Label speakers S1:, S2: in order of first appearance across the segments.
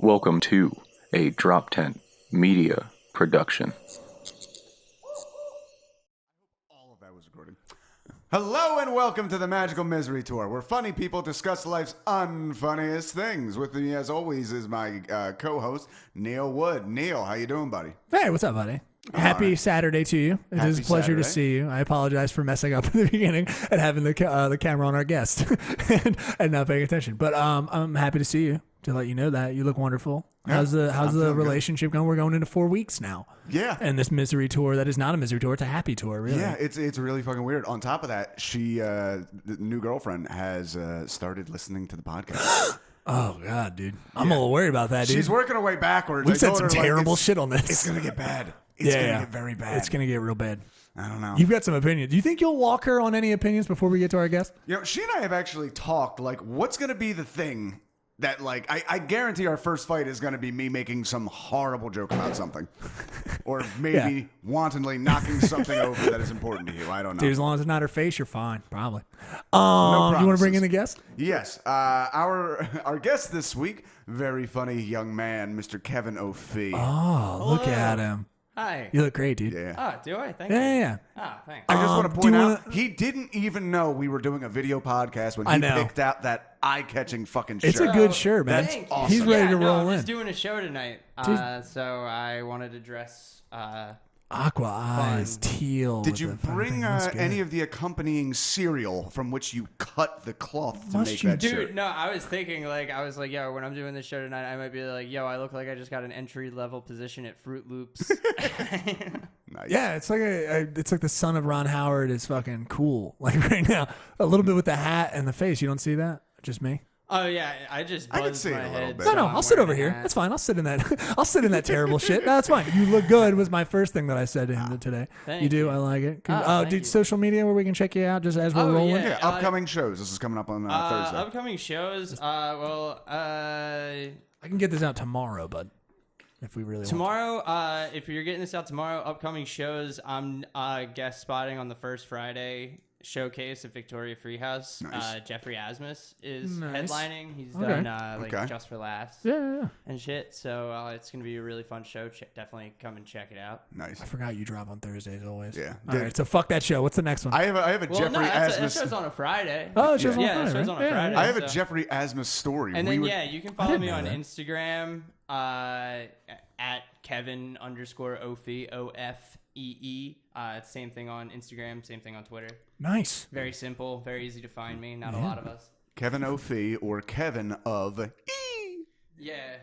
S1: Welcome to a DropTent media production.
S2: All of that was recorded. Hello and welcome to the Magical Misery Tour, where funny people discuss life's unfunniest things. With me, as always, is my co-host, Neil Wood. Neil, how you doing, buddy?
S3: Hey, what's up, buddy? Happy Saturday to you. It is a pleasure to see you. I apologize for messing up in the beginning and having the camera on our guest and not paying attention. But I'm happy to see you, to let you know that. You look wonderful. Yeah, how's the relationship going? We're going into 4 weeks now.
S2: Yeah.
S3: And this misery tour that is not a misery tour. It's a happy tour, really.
S2: Yeah, it's really fucking weird. On top of that, the new girlfriend has started listening to the podcast.
S3: Oh, God, dude. I'm a little worried about that, dude.
S2: She's working her way backwards.
S3: We've said some terrible shit on this.
S2: It's going to get bad. It's going to get very bad.
S3: It's going to get real bad.
S2: I don't know.
S3: You've got some opinions. Do you think you'll walk her on any opinions before we get to our guest?
S2: You know, she and I have actually talked, like, what's going to be the thing that, like, I guarantee our first fight is going to be me making some horrible joke about something. Or maybe wantonly knocking something over that is important to you. I don't know.
S3: Dude, as long as it's not her face, you're fine, probably.
S2: No
S3: you want to bring in the guest?
S2: Yes. Our guest this week, very funny young man, Mr. Kevin O'Fee.
S3: Oh, look at him.
S4: Hi.
S3: You look great, dude.
S2: Yeah.
S4: Oh, do I? Thank you.
S3: Yeah.
S4: Oh, thanks.
S2: I just want to point out, he didn't even know we were doing a video podcast when he picked out that eye-catching fucking shirt.
S3: It's a good shirt, man.
S4: Thank
S2: awesome.
S3: He's ready to roll
S4: I'm
S3: in.
S4: just doing a show tonight, so I wanted to dress.
S3: Aqua eyes, teal.
S2: Did you bring any of the accompanying cereal from which you cut the cloth to make that shirt?
S4: Dude, no, I was thinking, yo, when I'm doing this show tonight, I might be like, yo, I look like I just got an entry-level position at Fruit Loops.
S2: Nice.
S3: Yeah, it's like the son of Ron Howard is fucking cool. Like right now, a little bit with the hat and the face. You don't see that? Just me?
S4: Oh yeah, I just buzzed
S2: can see
S4: my
S2: it a little
S4: head.
S2: bit.
S3: No, I'll sit over here. That's fine. I'll sit in that. I'll sit in that terrible shit. No, that's fine. You look good was my first thing that I said to him today.
S4: Thank
S3: you do.
S4: you.
S3: I like it.
S4: Thank you.
S3: Social media where we can check you out just as we're rolling.
S2: Yeah, upcoming shows. This is coming up on Thursday.
S4: Upcoming shows.
S3: I can get this out tomorrow, bud. If we really
S4: tomorrow, if you're getting this out tomorrow, upcoming shows. I'm guest spotting on the first Friday showcase at Victoria Freehouse.
S2: Nice.
S4: Jeffrey Asmus is headlining. He's
S3: Okay.
S4: done Just for Laughs
S3: Yeah.
S4: and shit. So it's gonna be a really fun show. Definitely come and check it out.
S2: Nice.
S3: I forgot you drop on Thursdays always.
S2: Yeah.
S3: All right. So fuck that show. What's the next one?
S2: I have a Jeffrey
S4: that
S2: Asmus.
S4: show's on a Friday.
S3: Oh, it show's on
S4: yeah,
S3: Friday,
S4: that show's
S3: right?
S4: on a Friday.
S2: I have a
S4: so-
S2: Jeffrey Asmus story.
S4: And then you can follow me on
S3: that.
S4: Instagram at Kevin_Ofee OFEE. Same thing on Instagram, same thing on Twitter.
S3: Nice.
S4: Very simple, very easy to find me. Not a lot of us.
S2: Kevin O'Fee or Kevin of
S4: Yeah.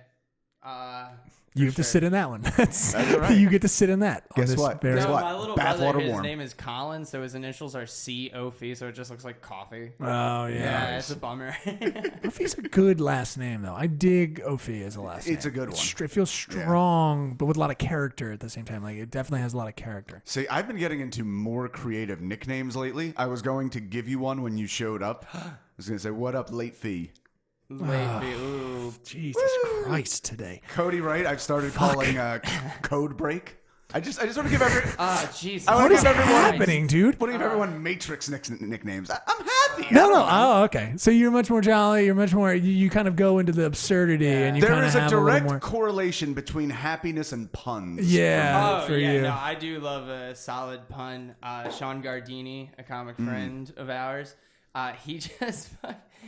S3: You have to sit in that one. That's
S2: all right.
S3: You get to sit in that.
S2: Guess
S3: on this
S2: what?
S3: very-
S2: Guess
S4: No,
S2: what?
S4: my little
S2: Bath
S4: brother,
S2: water
S4: his
S2: warm.
S4: name is Colin, so his initials are COFE, so it just looks like coffee.
S3: Oh
S4: Yeah,
S3: yeah.
S4: it's a bummer.
S3: Ofee's a good last name though. I dig Ofee as a last name.
S2: It's a good one.
S3: It feels strong, but with a lot of character at the same time. Like it definitely has a lot of character.
S2: See, I've been getting into more creative nicknames lately. I was going to give you one when you showed up. I was going to say, what up, late fee?
S4: Ooh.
S3: Jesus Christ today.
S2: Cody Wright, I've started calling Code Break. I just want to give every...
S4: Jesus.
S3: What is happening, dude?
S2: want to give everyone Matrix nicknames. I'm happy.
S3: No. Oh, okay. So you're much more jolly. You're much more. You kind of go into the absurdity, and you
S2: There
S3: kind of
S2: is a
S3: have a little
S2: direct
S3: more.
S2: correlation between happiness and puns.
S3: Yeah,
S4: Oh,
S3: for
S4: yeah,
S3: you.
S4: no, I do love a solid pun. Sean Gardini, a comic friend of ours,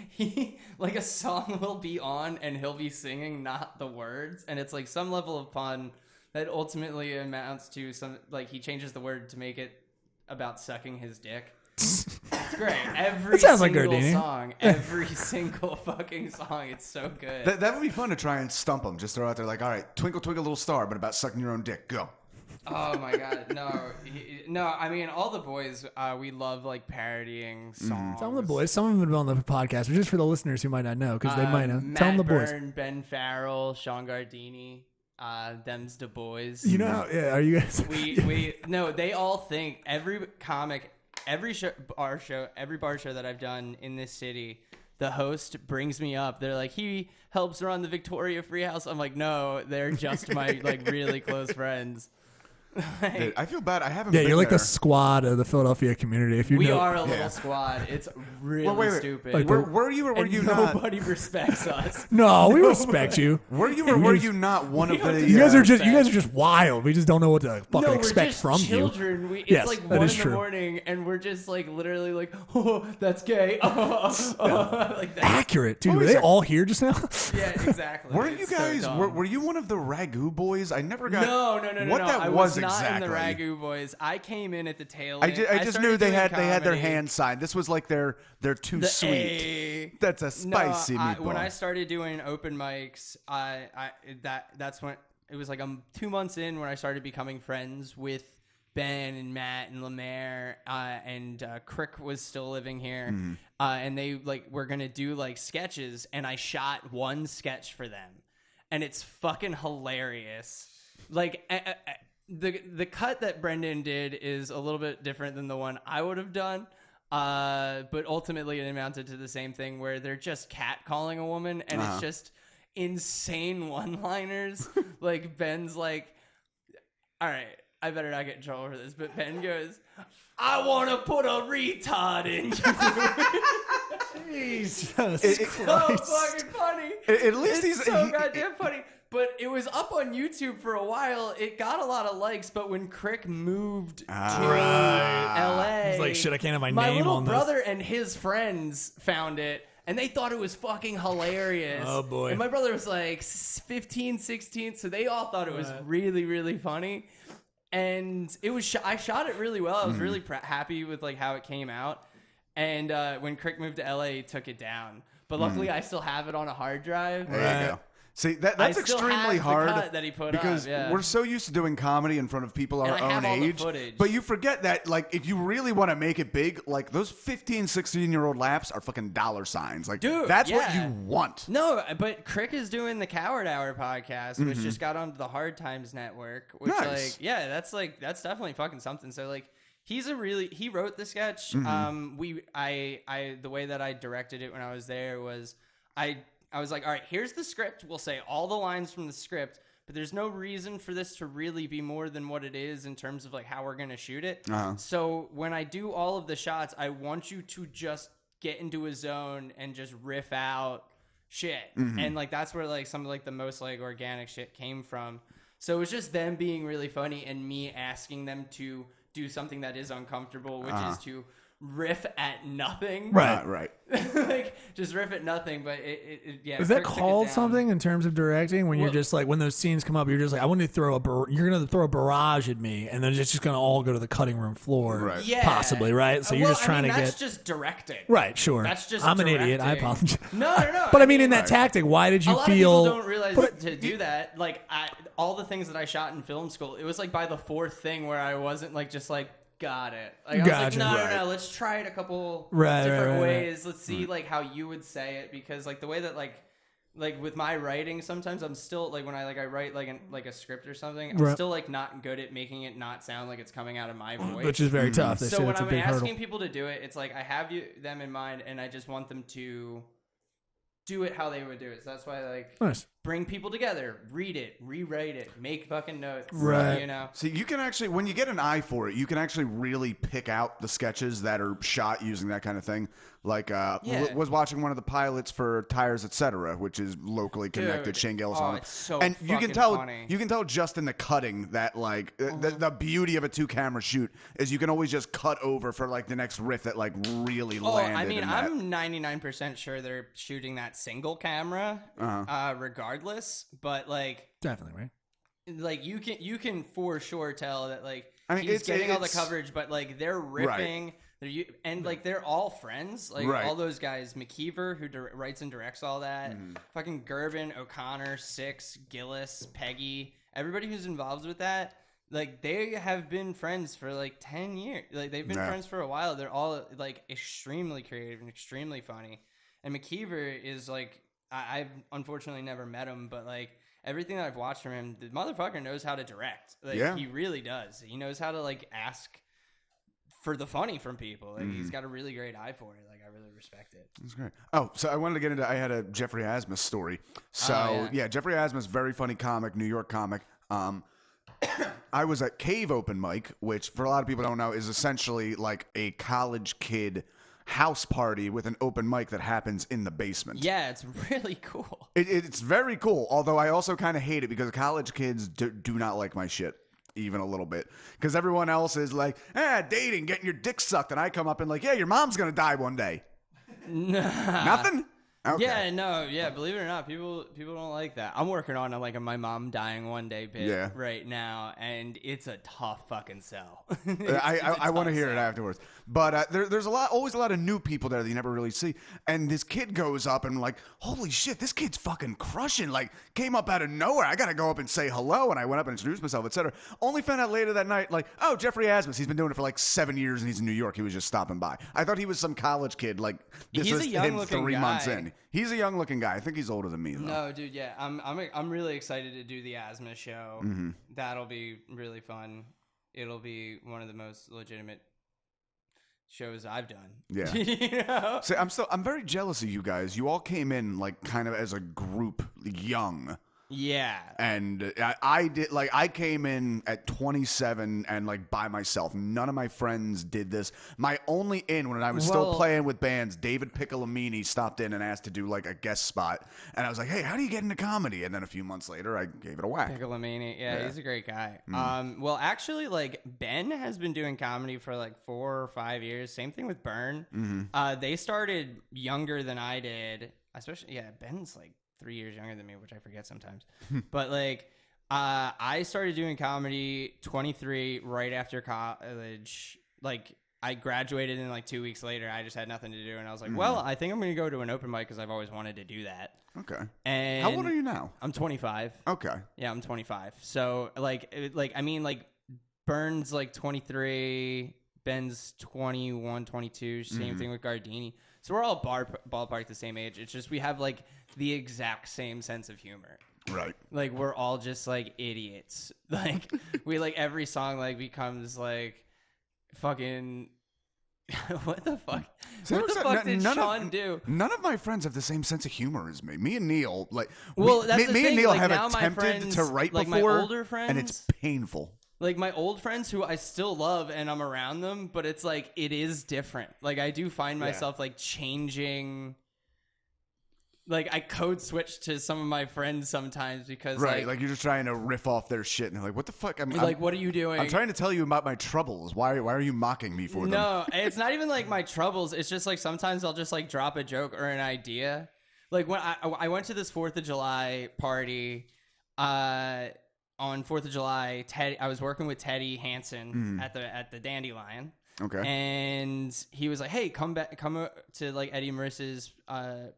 S4: he like a song will be on and he'll be singing not the words, and it's like some level of pun that ultimately amounts to some, like he changes the word to make it about sucking his dick. It's great. Every
S3: That sounds like
S4: single
S3: Gardini.
S4: song, every single fucking song, it's so good.
S2: That would be fun to try and stump them. Just throw out there like, all right, twinkle, twinkle, little star, but about sucking your own dick. Go.
S4: Oh my god, no! I mean, all the boys, we love like parodying songs.
S3: Some of the boys. Some of them have been on the podcast, but just for the listeners who might not know, because they might know. Tell them the boys.
S4: Byrne, Ben Farrell, Sean Gardini, them's the boys.
S3: You know, yeah. Are you guys?
S4: we no. They all think every comic, every bar show that I've done in this city. The host brings me up. They're like, he helps run the Victoria Freehouse. I'm like, no, they're just my like really close friends.
S2: Dude, I feel bad. I haven't.
S3: Yeah,
S2: been
S3: you're like
S2: there.
S3: the squad of the Philadelphia community. If you
S4: We
S3: know,
S4: are a little squad. It's really
S2: Well, wait.
S4: stupid.
S3: Like,
S2: Were you or were
S4: and
S2: you not?
S4: nobody respects us.
S3: no, we respect you.
S2: Were you or were you not one of the?
S3: You guys are just wild. We just don't know what to fucking
S4: No,
S3: expect
S4: we're just
S3: from
S4: children.
S3: you.
S4: It's
S3: Yes,
S4: like
S3: that
S4: 1
S3: is
S4: in the
S3: true.
S4: morning, and we're just like literally like, oh, that's gay. Like that.
S3: Accurate, dude.
S2: What
S3: Were
S2: was
S3: they
S2: that?
S3: all here just now?
S4: Yeah, exactly.
S2: Weren't you
S4: It's so
S2: guys?
S4: dumb.
S2: Were you one of the Ragu boys? I never got.
S4: No.
S2: What
S4: no.
S2: that
S4: I
S2: was
S4: not
S2: exactly.
S4: in the Ragu Boys. I came in at the tail
S2: I
S4: end.
S2: just
S4: started
S2: knew they
S4: doing
S2: had their
S4: comedy.
S2: hand signed. This was like their too
S4: The
S2: sweet.
S4: A.
S2: That's a spicy
S4: no,
S2: meatball.
S4: When I started doing open mics, that's when it was like 2 months in when I started becoming friends with Ben and Matt and Lemaire, and Crick was still living here, and they like were gonna do like sketches, and I shot one sketch for them, and it's fucking hilarious. Like the cut that Brendan did is a little bit different than the one I would have done. But ultimately it amounted to the same thing where they're just catcalling a woman, and it's just insane one-liners. Like Ben's like, all right, I better not get in trouble for this, but Ben goes, I want to put a retard in you.
S3: Jesus
S4: So fucking funny.
S2: At least
S4: It's
S2: he's
S4: so goddamn funny. But it was up on YouTube for a while. It got a lot of likes, but when Crick moved to LA,
S3: He's like, shit, I can't have my
S4: my
S3: name
S4: little
S3: on this.
S4: brother and his friends found it, and they thought it was fucking hilarious.
S3: Oh, boy.
S4: And my brother was like 15, 16, so they all thought it was really, really funny. And it was I shot it really well. I was really happy with like how it came out. And when Crick moved to LA, he took it down. But luckily, I still have it on a hard drive.
S2: There you go. See, that's
S4: I still
S2: extremely
S4: have the
S2: hard
S4: cut that he put
S2: because
S4: up, yeah.
S2: we're so used to doing comedy in front of people our
S4: And I
S2: own
S4: have all the
S2: age.
S4: footage.
S2: But you forget that, like, if you really want to make it big, like, those 15, 16-year-old laughs are fucking dollar signs. Like,
S4: Dude,
S2: that's what
S4: yeah.
S2: you want.
S4: No, but Crick is doing the Coward Hour podcast, which just got onto the Hard Times Network. Which,
S2: Nice.
S4: that's definitely fucking something. So, like, he wrote the sketch. The way that I directed it when I was there was I was like, all right, here's the script. We'll say all the lines from the script, but there's no reason for this to really be more than what it is in terms of like how we're going to shoot it. So when I do all of the shots, I want you to just get into a zone and just riff out shit. And like, that's where like some of like the most like organic shit came from. So it was just them being really funny and me asking them to do something that is uncomfortable, which is to riff at nothing.
S2: Right.
S4: Like just riff at nothing, but yeah.
S3: Is that
S4: Crick took it
S3: called
S4: down.
S3: something in terms of directing? When you're just like, when those scenes come up, you're just like, I want to throw you're going to throw a barrage at me, and then it's just going to all go to the cutting room floor.
S2: Right.
S4: Yeah.
S3: Possibly, right? So you're just trying to
S4: that's
S3: get.
S4: just directing.
S3: Right, sure.
S4: That's just
S3: I'm an idiot. I
S4: directing.
S3: apologize.
S4: No.
S3: But I mean, in that tactic, why did you
S4: a lot
S3: feel.
S4: of people don't realize to do that. Like all the things that I shot in film school, it was like by the fourth thing where I wasn't like just like got it. Like I was
S3: Gotcha.
S4: like, no, let's try it a couple
S3: Right,
S4: different
S3: right.
S4: ways. Let's see like how you would say it, because like the way that like with my writing, sometimes I'm still like when I write like a script or something, I'm
S3: Right.
S4: still like not good at making it not sound like it's coming out of my voice.
S3: Which is very tough. They
S4: So
S3: say
S4: when
S3: that's a
S4: I'm
S3: big
S4: asking
S3: hurdle.
S4: people to do it, it's like I have them in mind, and I just want them to do it how they would do it. So that's why like
S3: Nice.
S4: bring people together, read it, rewrite it, make fucking notes.
S3: Right.
S4: You know.
S2: See, you can actually, when you get an eye for it, you can actually really pick out the sketches that are shot using that kind of thing. Like, was watching one of the pilots for Tires, Etc., which is locally connected.
S4: Dude.
S2: Shane Gillis
S4: Oh,
S2: on it.
S4: it's so
S2: and you can
S4: fucking
S2: tell,
S4: funny.
S2: you can tell just in the cutting that like the beauty of a 2-camera shoot is you can always just cut over for like the next riff that like really landed.
S4: I mean,
S2: in that.
S4: I'm 99% sure they're shooting that single camera, regardless. But like
S3: Definitely, right?
S4: like you can for sure tell that like
S2: I mean,
S4: he's
S2: it's-
S4: getting all the
S2: it's-
S4: coverage, but like they're riffing. And like they're all friends, like
S2: Right.
S4: all those guys. McKeever, who writes and directs all that, fucking Gervin, O'Connor, Six, Gillis, Peggy, everybody who's involved with that, like they have been friends for like 10 years. Like they've been friends for a while. They're all like extremely creative and extremely funny. And McKeever is like, I've unfortunately never met him, but like everything that I've watched from him, the motherfucker knows how to direct. Like he really does. He knows how to like ask for the funny from people. Like he's got a really great eye for it. Like I really respect it.
S2: That's great. Oh, so I wanted to get into, I had a Jeffrey Asmus story. So
S4: yeah.
S2: Jeffrey Asmus, very funny comic, New York comic. I was at Cave Open Mic, which for a lot of people don't know is essentially like a college kid house party with an open mic that happens in the basement.
S4: Yeah, it's really cool.
S2: It's very cool, although I also kind of hate it because college kids do not like my shit. Even a little bit, because everyone else is like, dating, getting your dick sucked, and I come up and like, yeah, your mom's gonna die one day. Nothing. Okay.
S4: Yeah, no, yeah. Believe it or not, people don't like that. I'm working on like a my mom dying one day bit right now, and it's a tough fucking sell.
S2: I want to hear it afterwards. But there's always a lot of new people there that you never really see. And this kid goes up and like, holy shit, this kid's fucking crushing. Like, came up out of nowhere. I gotta go up and say hello. And I went up and introduced myself, etc. Only found out later that night, like, oh, Jeffrey Asmus. He's been doing it for like 7 years, and he's in New York. He was just stopping by. I thought he was some college kid. Like, this
S4: He's
S2: was
S4: a young
S2: him
S4: looking
S2: 3
S4: guy.
S2: months in. He's a young looking guy. I think he's older than me though.
S4: No, dude, yeah. I'm really excited to do the asthma show.
S2: Mm-hmm.
S4: That'll be really fun. It'll be one of the most legitimate shows I've done.
S2: Yeah.
S4: You know?
S2: See, I'm very jealous of you guys. You all came in like kind of as a group, young.
S4: Yeah.
S2: And I did, like, I came in at 27 and like by myself. None of my friends did this. My only in when I was still playing with bands, David Piccolomini stopped in and asked to do like a guest spot. And I was like, hey, how do you get into comedy? And then a few months later, I gave it a whack.
S4: Piccolomini, yeah, he's a great guy. Well, actually, like Ben has been doing comedy for like 4 or 5 years. Same thing with Burn. They started younger than I did. Especially, Ben's like 3 years younger than me, which I forget sometimes. But like, I started doing comedy 23 right after college. Like, I graduated and like 2 weeks later, I just had nothing to do, and I was like, well, I think I'm going to go to an open mic because I've always wanted to do that.
S2: Okay.
S4: And
S2: how old are you now?
S4: I'm 25.
S2: Okay.
S4: Yeah, I'm 25. So like Burn's like 23, Ben's 21, 22. Same thing with Gardini. So we're all ballpark the same age. It's just we have like the exact same sense of humor.
S2: Right.
S4: Like we're all just like idiots. Like we like every song like becomes like fucking what the fuck? What the fuck did Sean do?
S2: None of my friends have the same sense of humor as me. Me and Neil, like,
S4: well, that's the
S2: me
S4: thing.
S2: and Neil
S4: like,
S2: have
S4: now
S2: attempted
S4: my friends,
S2: to write
S4: like
S2: before,
S4: my older friends,
S2: and it's painful.
S4: Like my old friends who I still love and I'm around them, but it's like it is different. Like I do find myself like changing. Like I code switch to some of my friends sometimes because
S2: like you're just trying to riff off their shit and they're like, what the fuck? I'm
S4: what are you doing?
S2: I'm trying to tell you about my troubles. Why are you mocking me for them?
S4: No, it's not even like my troubles. It's just like sometimes I'll just like drop a joke or an idea. Like when I went to this 4th of July party, on 4th of July, I was working with Teddy Hansen at the Dandelion.
S2: Okay.
S4: And he was like, "Hey, come to like Eddie Marissa's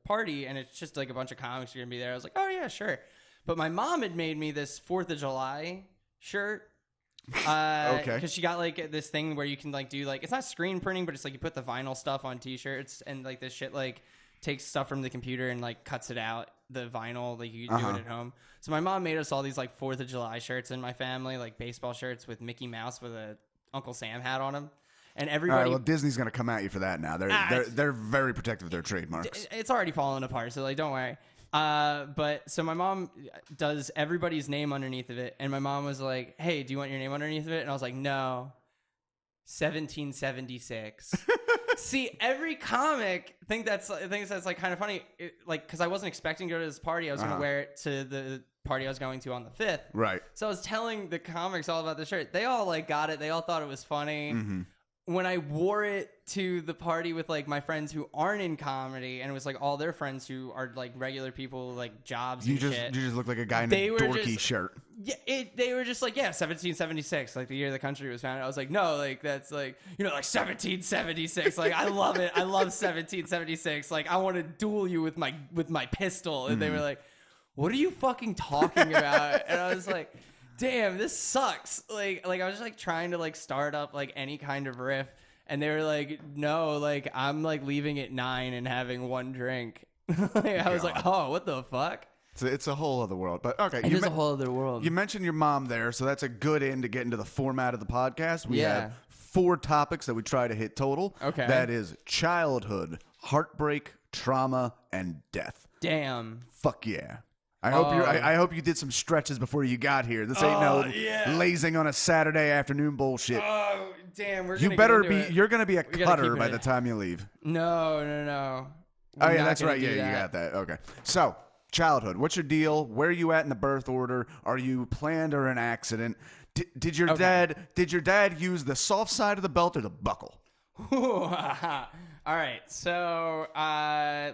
S4: party, and it's just like a bunch of comics are gonna be there." I was like, "Oh yeah, sure." But my mom had made me this 4th of July shirt. Okay. Because she got like this thing where you can like do like it's not screen printing, but it's like you put the vinyl stuff on T-shirts, and like this shit like takes stuff from the computer and like cuts it out. The vinyl, like you do it at home. So my mom made us all these like 4th of July shirts in my family, like baseball shirts with Mickey Mouse with a Uncle Sam hat on them. And everybody,
S2: all right, well, Disney's going to come at you for that now. They're very protective of their trademarks.
S4: It's already falling apart, so like don't worry. But so my mom does everybody's name underneath of it, and my mom was like, "Hey, do you want your name underneath of it?" And I was like, "No." 1776. See, every comic thinks that's like kind of funny, like because I wasn't expecting to go to this party. I was going to wear it to the party I was going to on the 5th.
S2: Right.
S4: So I was telling the comics all about the shirt. They all like got it. They all thought it was funny. When I wore it to the party with like my friends who aren't in comedy, and it was like all their friends who are like regular people, like jobs and shit.
S2: You just look like a guy in a dorky shirt.
S4: Yeah, they were just like, 1776, like the year the country was founded. I was like, no, like that's like, like 1776. Like I love it. I love 1776. Like I want to duel you with my pistol. And they were like, what are you fucking talking about? And I was like, damn, this sucks. Like I was just like trying to like start up like any kind of riff, and they were like, no, like I'm like leaving at 9 and having one drink. I was like, oh, what the fuck?
S2: It's a whole other world. But okay,
S4: it is a whole other world.
S2: You mentioned your mom there, so that's a good end to get into the format of the podcast. We have 4 topics that we try to hit total.
S4: Okay.
S2: That is childhood, heartbreak, trauma, and death.
S4: Damn.
S2: Fuck yeah. I hope you did some stretches before you got here. This ain't lazing on a Saturday afternoon bullshit.
S4: Oh, damn.
S2: You're gonna be a cutter by the time you leave.
S4: No.
S2: Oh, yeah, that's right. Yeah, you got that. Okay. So, childhood. What's your deal? Where are you at in the birth order? Are you planned or an accident? Did your dad use the soft side of the belt or the buckle?
S4: All right. So,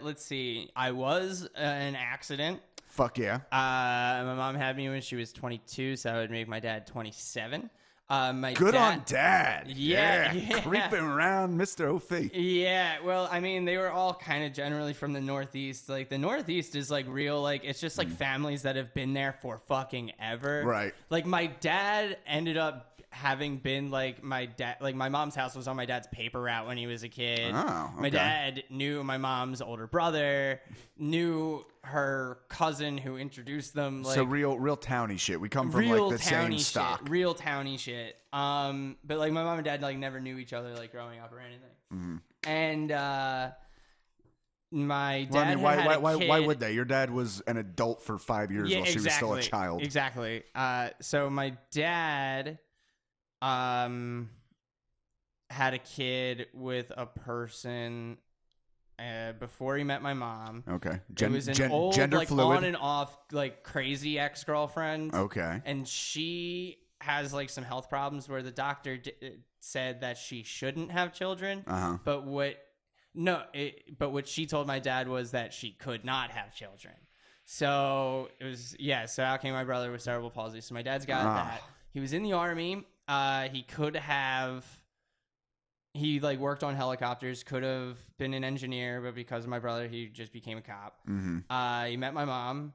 S4: let's see. I was an accident.
S2: Fuck yeah.
S4: My mom had me when she was 22, so I would make my dad 27.
S2: Good on dad.
S4: Yeah.
S2: Creeping around Mr. O'Fee.
S4: Yeah, well, I mean, they were all kind of generally from the Northeast. Like, the Northeast is, like, real, like, it's just, like, families that have been there for fucking ever.
S2: Right.
S4: Like, my dad ended up having been, like, my mom's house was on my dad's paper route when he was a kid.
S2: Oh, okay.
S4: My dad knew my mom's older brother, knew her cousin who introduced them. Like,
S2: so real towny shit. We come from, like, the same stock.
S4: Real towny shit. But, like, my mom and dad, like, never knew each other, like, growing up or anything.
S2: Mm-hmm.
S4: And, my dad
S2: why would they? Your dad was an adult for 5 years while she was still a child.
S4: Exactly. So my dad had a kid with a person before he met my mom.
S2: Okay.
S4: It was an old,
S2: gender
S4: like,
S2: fluid.
S4: on and off, like, crazy ex-girlfriend.
S2: Okay.
S4: And she has, like, some health problems where the doctor said that she shouldn't have children.
S2: Uh-huh.
S4: But what she told my dad was that she could not have children. So it was, so out came my brother with cerebral palsy. So my dad's got that. He was in the Army. He like worked on helicopters, could have been an engineer, but because of my brother, he just became a cop.
S2: Mm-hmm.
S4: He met my mom.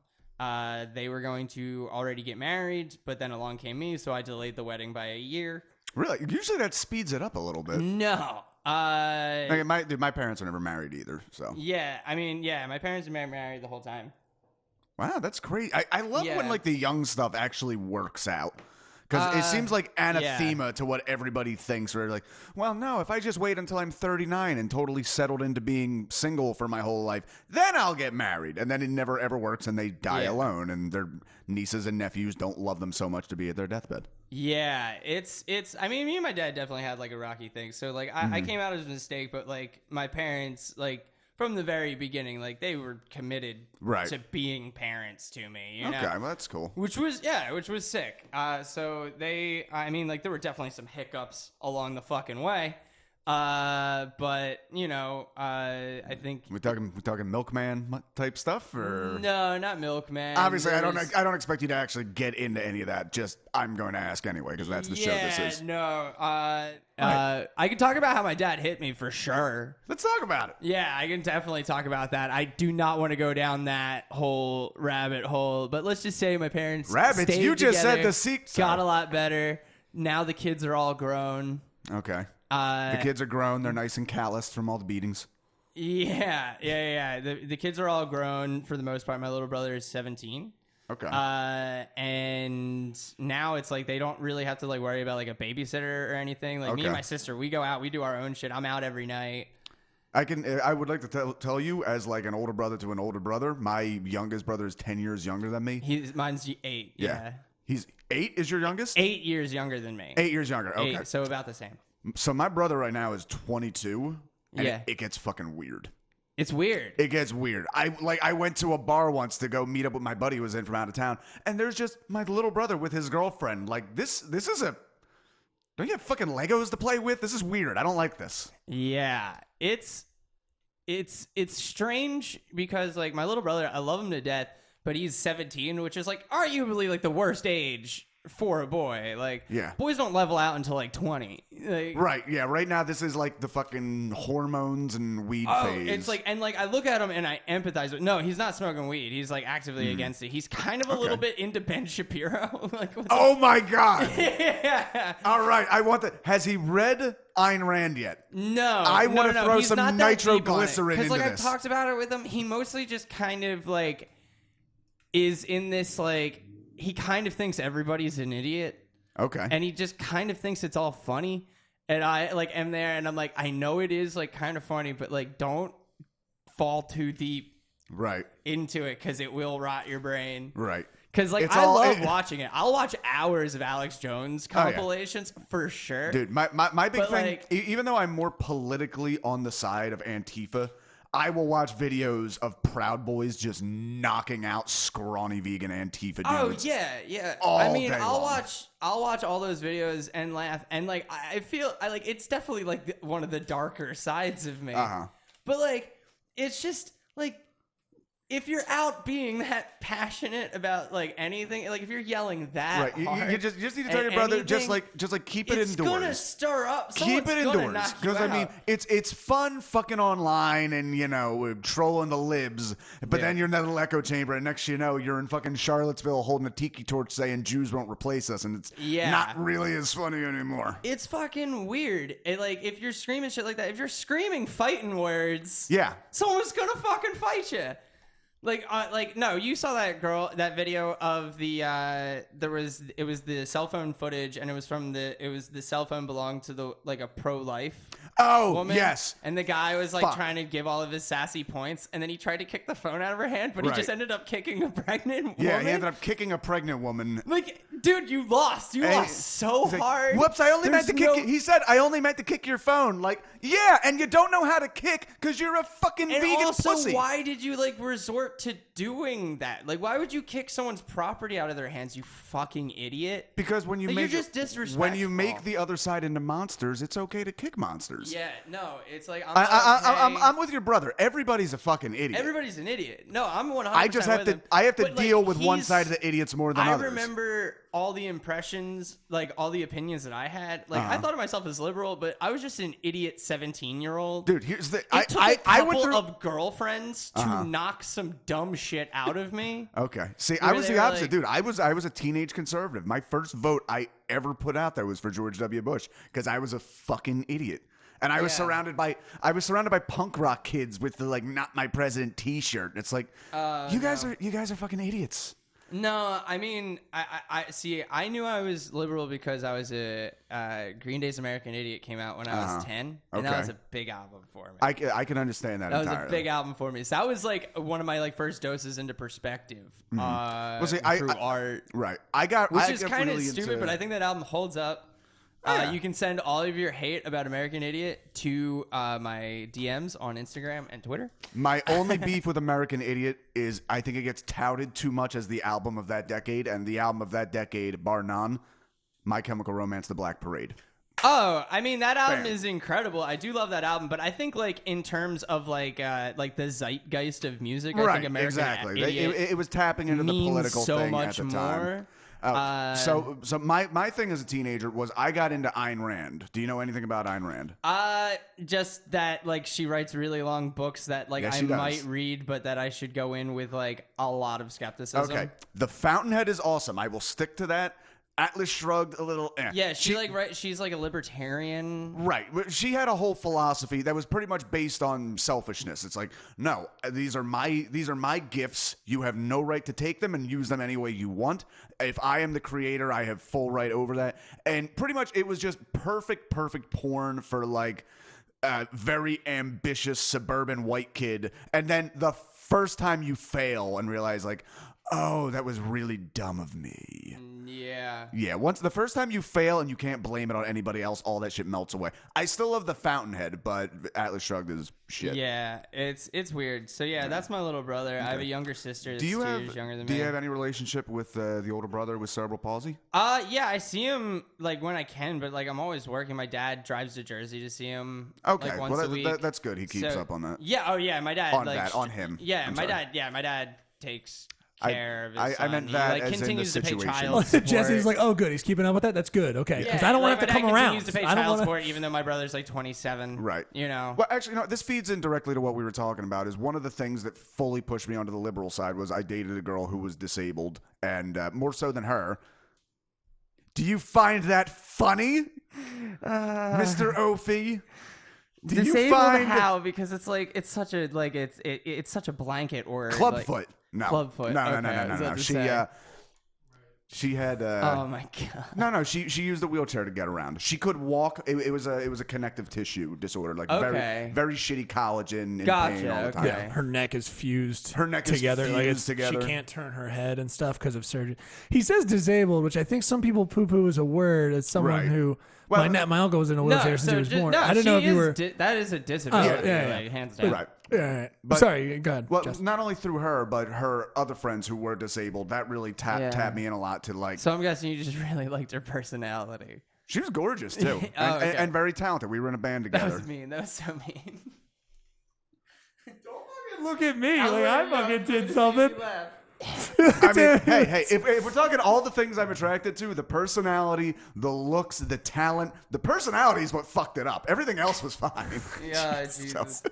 S4: They were going to already get married, but then along came me, so I delayed the wedding by a year.
S2: Really? Usually that speeds it up a little bit.
S4: No.
S2: My parents were never married either, so.
S4: Yeah, I mean, my parents have been married the whole time.
S2: Wow, that's great. I love when, like, the young stuff actually works out. Because it seems like anathema to what everybody thinks. Where like, well, no, if I just wait until I'm 39 and totally settled into being single for my whole life, then I'll get married. And then it never, ever works, and they die alone. And their nieces and nephews don't love them so much to be at their deathbed.
S4: Yeah, it's. I mean, me and my dad definitely had, like, a rocky thing. So, like, I came out as a mistake, but, like, my parents, like, from the very beginning, like, they were committed to being parents to me. You know?
S2: Okay, well, that's cool.
S4: Which was sick. So they, I mean, like, there were definitely some hiccups along the fucking way. But you know, I think
S2: we talking milkman type stuff, or
S4: no, not milkman.
S2: Obviously, I don't expect you to actually get into any of that. Just I'm going to ask anyway because that's the show this is.
S4: No, I can talk about how my dad hit me for sure.
S2: Let's talk about it.
S4: Yeah, I can definitely talk about that. I do not want to go down that whole rabbit hole, but let's just say my parents
S2: rabbits. You just
S4: together,
S2: said the secret
S4: got a lot better. Now the kids are all grown.
S2: Okay. The kids are grown. They're nice and calloused from all the beatings.
S4: Yeah. The kids are all grown for the most part. My little brother is 17.
S2: Okay.
S4: And now it's like they don't really have to like worry about like a babysitter or anything. Like me and my sister, we go out, we do our own shit. I'm out every night.
S2: I would like to tell you as like an older brother to an older brother. My youngest brother is 10 years younger than me.
S4: Mine's 8. Yeah.
S2: He's 8 is your youngest?
S4: 8 years younger than me.
S2: 8 years younger. Okay.
S4: 8, so about the same.
S2: So my brother right now is 22. And it gets fucking weird.
S4: It's weird.
S2: It gets weird. I went to a bar once to go meet up with my buddy who was in from out of town, and there's just my little brother with his girlfriend. Like this is a. Don't you have fucking Legos to play with? This is weird. I don't like this.
S4: Yeah, it's strange because like my little brother, I love him to death, but he's 17, which is like arguably like the worst age for a boy. Like, boys don't level out until like 20. Like,
S2: right, yeah. Right now, this is like the fucking hormones and weed phase.
S4: It's like, and like I look at him and I empathize with. No, he's not smoking weed. He's like actively against it. He's kind of a little bit into Ben Shapiro. Like,
S2: oh my god.
S4: Yeah.
S2: All right, I want that. Has he read Ayn Rand yet?
S4: No.
S2: I want to throw some nitroglycerin into
S4: this. Because like
S2: I've
S4: talked about it with him, he mostly just kind of like is in this like. He kind of thinks everybody's an idiot.
S2: Okay.
S4: And he just kind of thinks it's all funny. And I like am there and I'm like, I know it is like kind of funny, but like don't fall too deep
S2: right
S4: into it because it will rot your brain.
S2: Right.
S4: Because like I love watching it. I'll watch hours of Alex Jones compilations for sure.
S2: Dude, my big thing,
S4: like,
S2: even though I'm more politically on the side of Antifa, I will watch videos of Proud Boys just knocking out scrawny vegan Antifa dudes.
S4: Oh yeah.
S2: All
S4: I mean,
S2: day
S4: I'll
S2: long.
S4: watch all those videos and laugh, and like I feel like it's definitely like one of the darker sides of me. But like it's just like, if you're out being that passionate about like anything, like if you're yelling that hard,
S2: you just need to tell your brother just like keep it indoors.
S4: It's gonna stir up.
S2: Keep it indoors, because I mean it's fun fucking online and trolling the libs, but then you're in that little echo chamber, and next you know you're in fucking Charlottesville holding a tiki torch saying Jews won't replace us, and it's not really as funny anymore.
S4: It's fucking weird. Like if you're screaming shit like that, if you're screaming fighting words, someone's gonna fucking fight you. Like no, you saw that video of the it was the cell phone footage, and it was the cell phone belonged to a pro-life woman.
S2: Yes.
S4: And the guy was like trying to give all of his sassy points, and then he tried to kick the phone out of her hand, but he just ended up kicking a pregnant woman.
S2: Yeah, he ended up kicking a pregnant woman.
S4: Like, dude, you lost. You lost so hard.
S2: Whoops, I only meant to kick. He said, I only meant to kick your phone. Like, yeah, and you don't know how to kick because you're a fucking vegan pussy.
S4: Why did you resort to doing that? Like, why would you kick someone's property out of their hands, you fucking idiot?
S2: Because when you
S4: you're just disrespectful.
S2: When you make the other side into monsters, it's okay to kick monsters.
S4: Yeah, no, it's like
S2: I'm with your brother. Everybody's a fucking idiot.
S4: Everybody's an idiot. No, I'm 100%.
S2: I have to deal with one side of the idiots more than others.
S4: I remember all the impressions, like all the opinions that I had. Like I thought of myself as liberal, but I was just an idiot 17-year-old.
S2: Dude, here's the
S4: I went through of girlfriends to knock some dumb shit out of me.
S2: Okay, see, I was the opposite, dude. I was a teenage conservative. My first vote I ever put out there was for George W. Bush because I was a fucking idiot. And I was surrounded by punk rock kids with the "Not My President" T-shirt. It's like you guys are fucking idiots.
S4: No, I mean, I see. I knew I was liberal because I was Green Day's "American Idiot" came out when I was 10, and that was a big album for me.
S2: I can understand that.
S4: That was a big album for me. So that was like one of my first doses into perspective through art.
S2: Right.
S4: Which is kind of stupid, but I think that album holds up. You can send all of your hate about American Idiot to my DMs on Instagram and Twitter.
S2: My only beef with American Idiot is I think it gets touted too much as the album of that decade, and the album of that decade, bar none, My Chemical Romance, The Black Parade.
S4: Oh, I mean, that album is incredible. I do love that album, but I think in terms of the zeitgeist of music, I think American Idiot
S2: it was tapping into the political
S4: so
S2: thing
S4: much
S2: at the
S4: more.
S2: time. So my thing as a teenager was I got into Ayn Rand. Do you know anything about Ayn Rand?
S4: Just that she writes really long books that I might read, but that I should go in with a lot of skepticism.
S2: Okay, The Fountainhead is awesome. I will stick to that. Atlas Shrugged a little.
S4: Yeah, she's like a libertarian.
S2: Right. She had a whole philosophy that was pretty much based on selfishness. It's like, no, these are my gifts. You have no right to take them and use them any way you want. If I am the creator, I have full right over that. And pretty much it was just perfect porn for very ambitious suburban white kid. And then the first time you fail and realize oh, that was really dumb of me.
S4: Yeah.
S2: Yeah, once the first time you fail and you can't blame it on anybody else, all that shit melts away. I still love The Fountainhead, but Atlas Shrugged is shit.
S4: Yeah, it's weird. So yeah, that's my little brother. Okay. I have a younger sister that's 2 years younger than me.
S2: Do you have any relationship with the older brother with cerebral palsy?
S4: Yeah, I see him when I can, but I'm always working. My dad drives to Jersey to see him once a week.
S2: That's good. He keeps up on that.
S4: Yeah, oh yeah, my dad
S2: on him.
S4: Yeah, my dad takes care of his son.
S2: I meant that as
S4: continues
S2: in the
S4: to pay
S2: situation.
S4: child support.
S3: Jesse's oh, good. He's keeping up with that. That's good. Okay, because I don't want to have to come around.
S4: Continues to pay child support, even though my brother's 27.
S2: Right.
S4: You know.
S2: Well, actually, this feeds in directly to what we were talking about. Is one of the things that fully pushed me onto the liberal side was I dated a girl who was disabled, and more so than her. Do you find that funny, Mr. Ophi?
S4: Disabled how? Because it's it's such a it's such a blanket word.
S2: Clubfoot. No.
S4: Clubfoot.
S2: No. She had.
S4: Oh my god.
S2: No. She used the wheelchair to get around. She could walk. It was a connective tissue disorder, like very shitty collagen and pain all the time.
S3: Yeah, her neck is fused.
S2: Her neck
S3: together.
S2: is fused together.
S3: She can't turn her head and stuff because of surgery. He says disabled, which I think some people poo-poo as a word. As someone who my uncle was in a wheelchair since he was born. I don't know if you were.
S4: That is a disability.
S3: Like,
S4: hands down.
S2: Right.
S3: Yeah,
S2: but,
S3: sorry, go ahead.
S2: Well,
S3: Justin.
S2: not only through her, but her other friends who were disabled. That really tapped me in a lot to like.
S4: So I'm guessing you just really liked her personality.
S2: She was gorgeous too, and very talented. We were in a band together.
S4: That was mean. That was so mean.
S3: Don't fucking look at me like I fucking did something.
S2: I mean, hey, if we're talking all the things I'm attracted to, the personality, the looks, the talent, the personality is what fucked it up. Everything else was fine.
S4: Yeah, Jesus.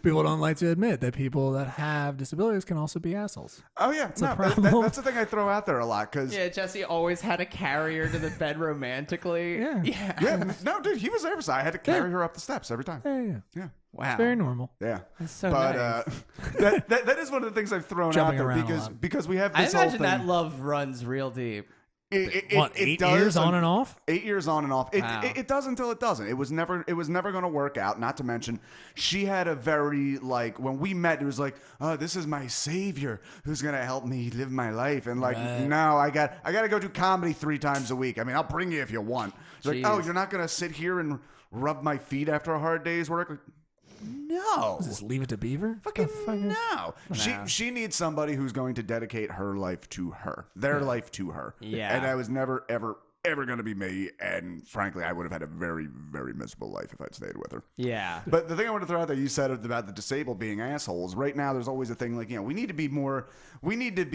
S3: People don't like to admit that people that have disabilities can also be assholes.
S2: Oh, yeah. That's the thing I throw out there a lot.
S4: Yeah, Jesse always had to carry her to the bed romantically.
S2: Yeah. No, dude, he was there. So I had to carry her up the steps every time.
S3: Yeah.
S4: Wow.
S3: It's very normal.
S2: Yeah.
S4: That's so
S2: nice. That is one of the things I've thrown
S3: Jumping
S2: out there because we have this
S4: I
S2: whole
S4: imagine
S2: thing.
S4: that love runs real deep.
S3: What, 8 years on and off?
S2: 8 years on and off.
S4: Wow.
S2: It does until it doesn't. It was never going to work out. Not to mention, she had a very like when we met, it was like, oh, this is my savior who's going to help me live my life. And like, no, I got to go do comedy 3 times a week. I mean, I'll bring you if you want. It's like, oh, you're not going to sit here and rub my feet after a hard day's work. Like, no.
S3: Is this Leave It to Beaver?
S2: Fucking no. She needs somebody who's going to dedicate her life to her, their life to her.
S4: Yeah.
S2: And I was never, ever going to be me. And frankly, I would have had a very, very miserable life if I'd stayed with her.
S4: Yeah.
S2: But the thing I want to throw out there, you said about the disabled being assholes. Right now, there's always a thing like, we need to be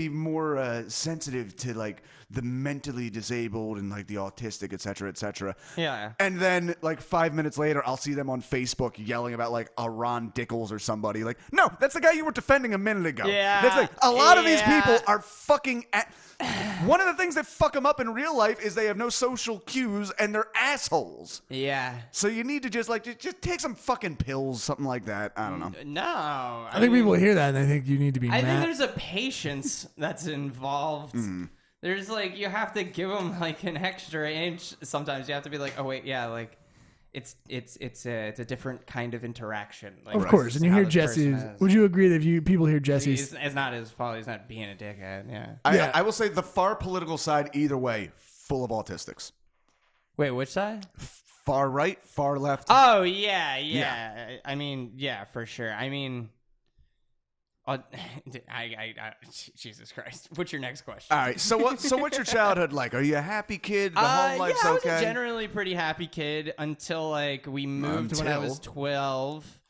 S2: more sensitive to like the mentally disabled and like the autistic, et cetera, et cetera.
S4: Yeah.
S2: And then like 5 minutes later, I'll see them on Facebook yelling about like a Ron Dickles or somebody. Like, no, that's the guy you were defending a minute ago.
S4: Yeah.
S2: That's like, a lot of these people are fucking. One of the things that fuck them up in real life is they have no social cues and they're assholes.
S4: Yeah.
S2: So you need to just take some fucking pills, something like that. I don't know.
S4: No.
S3: I think people hear that and they think you need to be
S4: I think there's a patience that's involved.
S2: Mm-hmm.
S4: There's like, you have to give them like an extra inch. Sometimes you have to be like, oh wait, yeah, like it's a different kind of interaction. Like,
S3: of course, and you hear Jesse's. Would you agree that if people hear Jesse's,
S4: it's not his fault. He's not being a dickhead. Yeah.
S2: I will say the far political side, either way, full of autistics.
S4: Wait, which side?
S2: Far right, far left.
S4: Oh yeah. I mean, yeah, for sure. I mean, Jesus Christ. What's your next question?
S2: All right. So what's your childhood like? Are you a happy kid? The home life's
S4: I was
S2: okay?
S4: a generally pretty happy kid until like we moved when I was 12.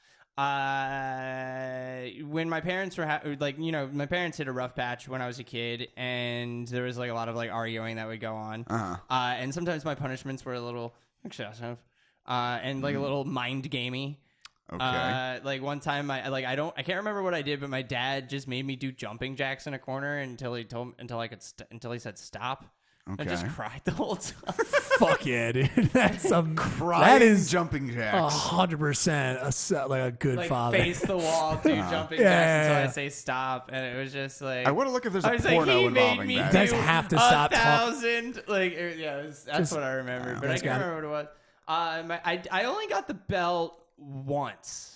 S4: When my parents were my parents hit a rough patch when I was a kid, and there was like a lot of like arguing that would go on. And sometimes my punishments were a little excessive, and like a little mind gamey.
S2: Okay.
S4: Like one time I can't remember what I did, but my dad just made me do jumping jacks in a corner until he said stop.
S2: Okay.
S4: I just cried the whole time.
S3: fuck yeah, dude, that's some
S2: That is jumping jacks.
S3: 100% like a good
S4: like
S3: father.
S4: face the wall, do jumping jacks until I say stop, and it was just like
S2: I want to look if there's a
S4: I was
S2: porno
S4: like, he made
S2: involving
S4: me
S2: that.
S3: You guys have to stop talking.
S4: 1,000. Like that's what I remember, but I can't remember what it was. I only got the belt once.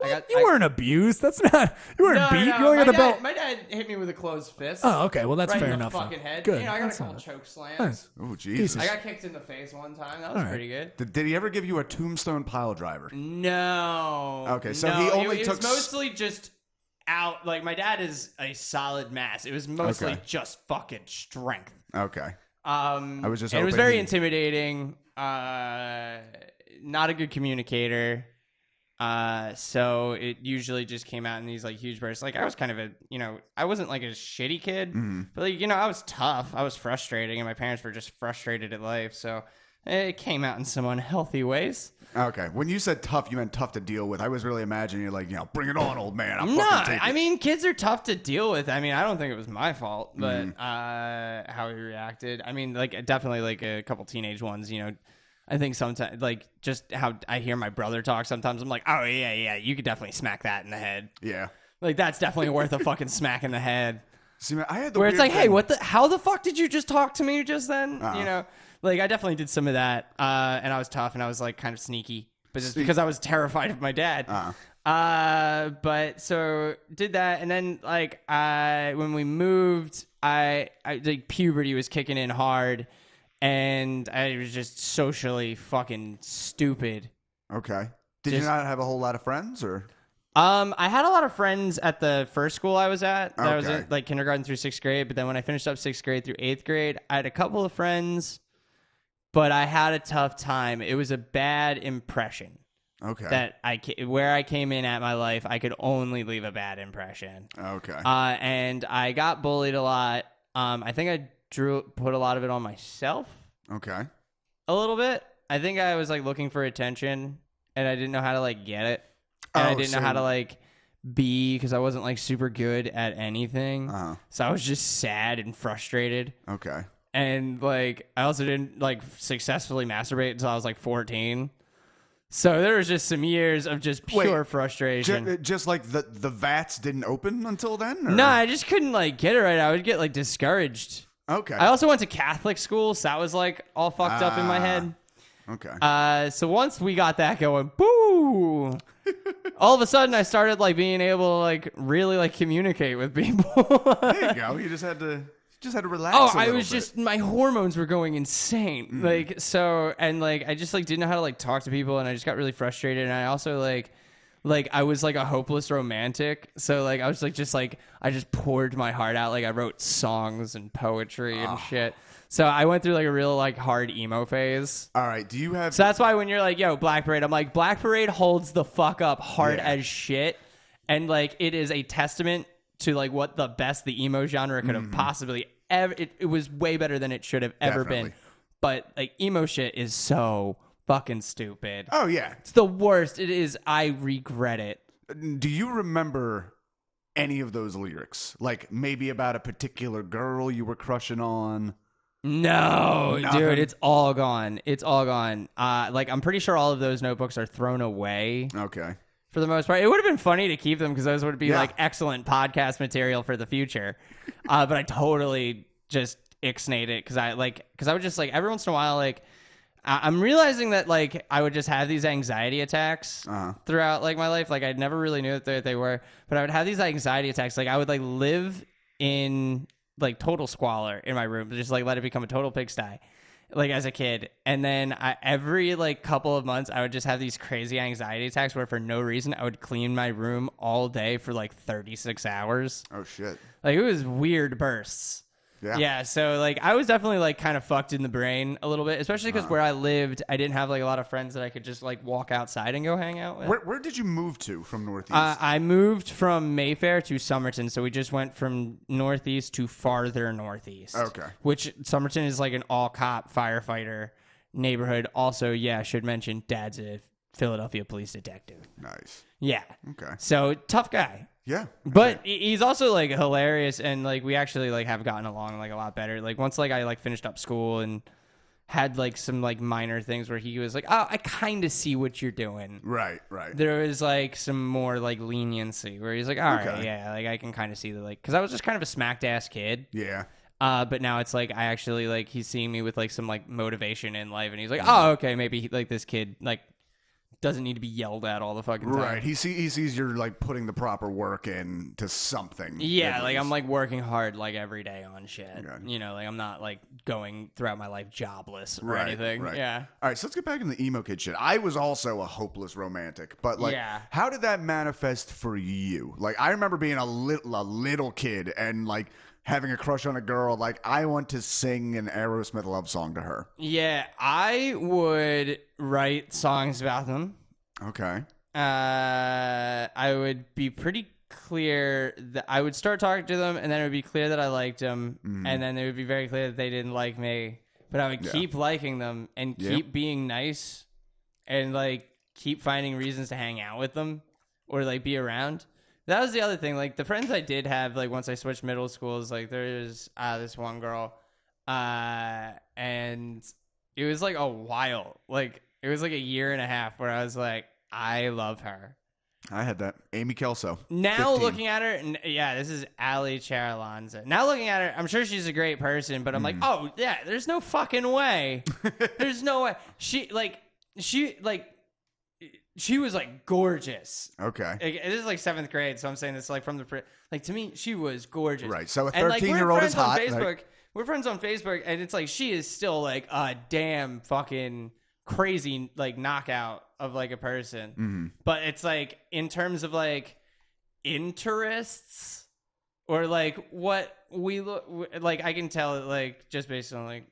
S3: You weren't abused. That's not. You weren't beat.
S4: No,
S3: you only got the belt.
S4: My dad hit me with a closed fist.
S3: Oh, okay. Well, that's
S4: right
S3: fair
S4: in
S3: enough.
S4: the fucking head.
S3: Good.
S4: I got
S3: That's
S4: a couple
S3: not-
S4: choke slams.
S3: Nice.
S2: Oh, Jesus.
S4: I got kicked in the face one time. That was pretty good.
S2: Did he ever give you a tombstone pile driver?
S4: No.
S2: Okay, so
S4: no,
S2: he only
S4: it
S2: took
S4: was mostly just out. Like my dad is a solid mass. It was mostly just fucking strength.
S2: Okay.
S4: I
S2: was just
S4: it was
S2: hoping
S4: very
S2: he-
S4: intimidating. Not a good communicator. So it usually just came out in these like huge bursts. Like I was kind of I wasn't like a shitty kid, but like, I was tough. I was frustrating, and my parents were just frustrated at life. So it came out in some unhealthy ways.
S2: Okay. When you said tough, you meant tough to deal with. I was really imagining you like, bring it on, old man. I'll fucking take it.
S4: I mean, kids are tough to deal with. I mean, I don't think it was my fault, but how he reacted. I mean, like definitely like a couple teenage ones, I think sometimes, like, just how I hear my brother talk sometimes, I'm like, oh, yeah, you could definitely smack that in the head.
S2: Yeah.
S4: Like, that's definitely worth a fucking smack in the head.
S2: See, man, I had the
S4: where it's
S2: weird
S4: like, hey,
S2: thing.
S4: how the fuck did you just talk to me just then?
S2: Uh-huh.
S4: You know, like I definitely did some of that, and I was tough and I was like kind of sneaky, but it's because I was terrified of my dad. But so did that, and then like when we moved, I like puberty was kicking in hard, and I was just socially fucking stupid.
S2: Okay. Did you not have a whole lot of friends, or?
S4: I had a lot of friends at the first school I was at. That was
S2: Okay.
S4: in, like kindergarten through 6th grade. But then when I finished up 6th grade through 8th grade, I had a couple of friends, but I had a tough time. It was a bad impression.
S2: Okay.
S4: That where I came in at my life, I could only leave a bad impression.
S2: Okay.
S4: And I got bullied a lot. I think I put a lot of it on myself.
S2: Okay.
S4: A little bit. I think I was like looking for attention, and I didn't know how to like get it. And I didn't know how to like be, because I wasn't like super good at anything. So I was just sad and frustrated.
S2: Okay.
S4: And like I also didn't like successfully masturbate until I was like 14. So there was just some years of just pure frustration.
S2: Just like the vats didn't open until then? Or?
S4: No, I just couldn't like get it right. I would get like discouraged.
S2: Okay.
S4: I also went to Catholic school, so that was like all fucked up in my head.
S2: Okay.
S4: So once we got that going, boo! All of a sudden, I started like being able to like really like communicate with people.
S2: There you go. You just had to relax.
S4: Oh,
S2: a
S4: I
S2: little
S4: was
S2: bit.
S4: just my hormones were going insane. Like so, and like I just like didn't know how to like talk to people, and I just got really frustrated. And I also like I was like a hopeless romantic. So like I was like I just poured my heart out. Like I wrote songs and poetry and shit. So I went through like a real like hard emo phase.
S2: All right. Do you have?
S4: So that's why when you're like, yo, Black Parade, I'm like, Black Parade holds the fuck up hard
S2: Yeah.
S4: as shit. And like, it is a testament to like what the best the emo genre could have possibly ever. It was way better than it should have ever been.
S2: Definitely.
S4: But like, emo shit is so fucking stupid.
S2: Oh yeah.
S4: It's the worst. It is. I regret it.
S2: Do you remember any of those lyrics? Like maybe about a particular girl you were crushing on?
S4: No,
S2: Nothing?
S4: dude, it's all gone. It's all gone. Like I'm pretty sure all of those notebooks are thrown away.
S2: Okay.
S4: For the most part, it would have been funny to keep them because those would be
S2: Yeah.
S4: like excellent podcast material for the future. But I totally just ixnayed it because I would just like every once in a while, like I'm realizing that like I would just have these anxiety attacks throughout like my life. Like I never really knew that they were, but I would have these anxiety attacks. Like I would like live in like total squalor in my room, just like let it become a total pigsty. Like as a kid, and then every like couple of months I would just have these crazy anxiety attacks where for no reason I would clean my room all day for like 36 hours.
S2: Oh shit.
S4: Like it was weird bursts. Yeah, so like I was definitely like kind of fucked in the brain a little bit, especially because where I lived, I didn't have like a lot of friends that I could just like walk outside and go hang out with.
S2: Where did you move to from Northeast?
S4: I moved from Mayfair to Somerton, so we just went from Northeast to farther Northeast.
S2: Okay.
S4: Which Somerton is like an all-cop firefighter neighborhood. Also, yeah, I should mention Dad's a Philadelphia police detective.
S2: Nice.
S4: Yeah.
S2: Okay.
S4: So, tough guy.
S2: Yeah.
S4: But he's also like hilarious, and like we actually like have gotten along like a lot better. Like once like I like finished up school and had like some like minor things where he was like, "Oh, I kind of see what you're doing."
S2: Right.
S4: There was like some more like leniency where he's like, "All right,
S2: Okay.
S4: yeah, like I can kind of see that." Like, because I was just kind of a smacked ass kid.
S2: Yeah.
S4: But now it's like I actually like he's seeing me with like some like motivation in life, and he's like, "Oh, okay, maybe like this kid like doesn't need to be yelled at all the fucking time."
S2: Right. He sees you're like putting the proper work in to something.
S4: Yeah,
S2: at
S4: like
S2: least.
S4: I'm like working hard like every day on shit.
S2: Okay.
S4: You know, like I'm not like going throughout my life jobless or
S2: Right,
S4: anything.
S2: right.
S4: Yeah.
S2: All right, so let's get back into the emo kid shit. I was also a hopeless romantic, but like,
S4: Yeah.
S2: how did that manifest for you? Like, I remember being a little kid and like having a crush on a girl. Like, I want to sing an Aerosmith love song to her.
S4: Yeah, I would write songs about them.
S2: Okay.
S4: I would be pretty clear that I would start talking to them, and then it would be clear that I liked them, and then it would be very clear that they didn't like me. But I would keep liking them and keep being nice, and like keep finding reasons to hang out with them or like be around. That was the other thing. Like the friends I did have, like once I switched middle schools, like there's this one girl, and it was like a while. Like it was like a year and a half where I was like, I love her.
S2: I had that. Amy Kelso.
S4: Now
S2: 15.
S4: looking at her, yeah, this is Ali Charalanza. Now looking at her, I'm sure she's a great person, but I'm like, oh yeah, there's no fucking way. There's no way. She was like gorgeous.
S2: Okay.
S4: It is like 7th grade, so I'm saying this like from the like to me, she was gorgeous.
S2: Right. So a
S4: And, like,
S2: 13-year-old is hot.
S4: We're friends on Facebook, and it's like she is still like a damn fucking crazy like knockout of like a person. But it's like in terms of like interests or like what we look like, I can tell it like just based on like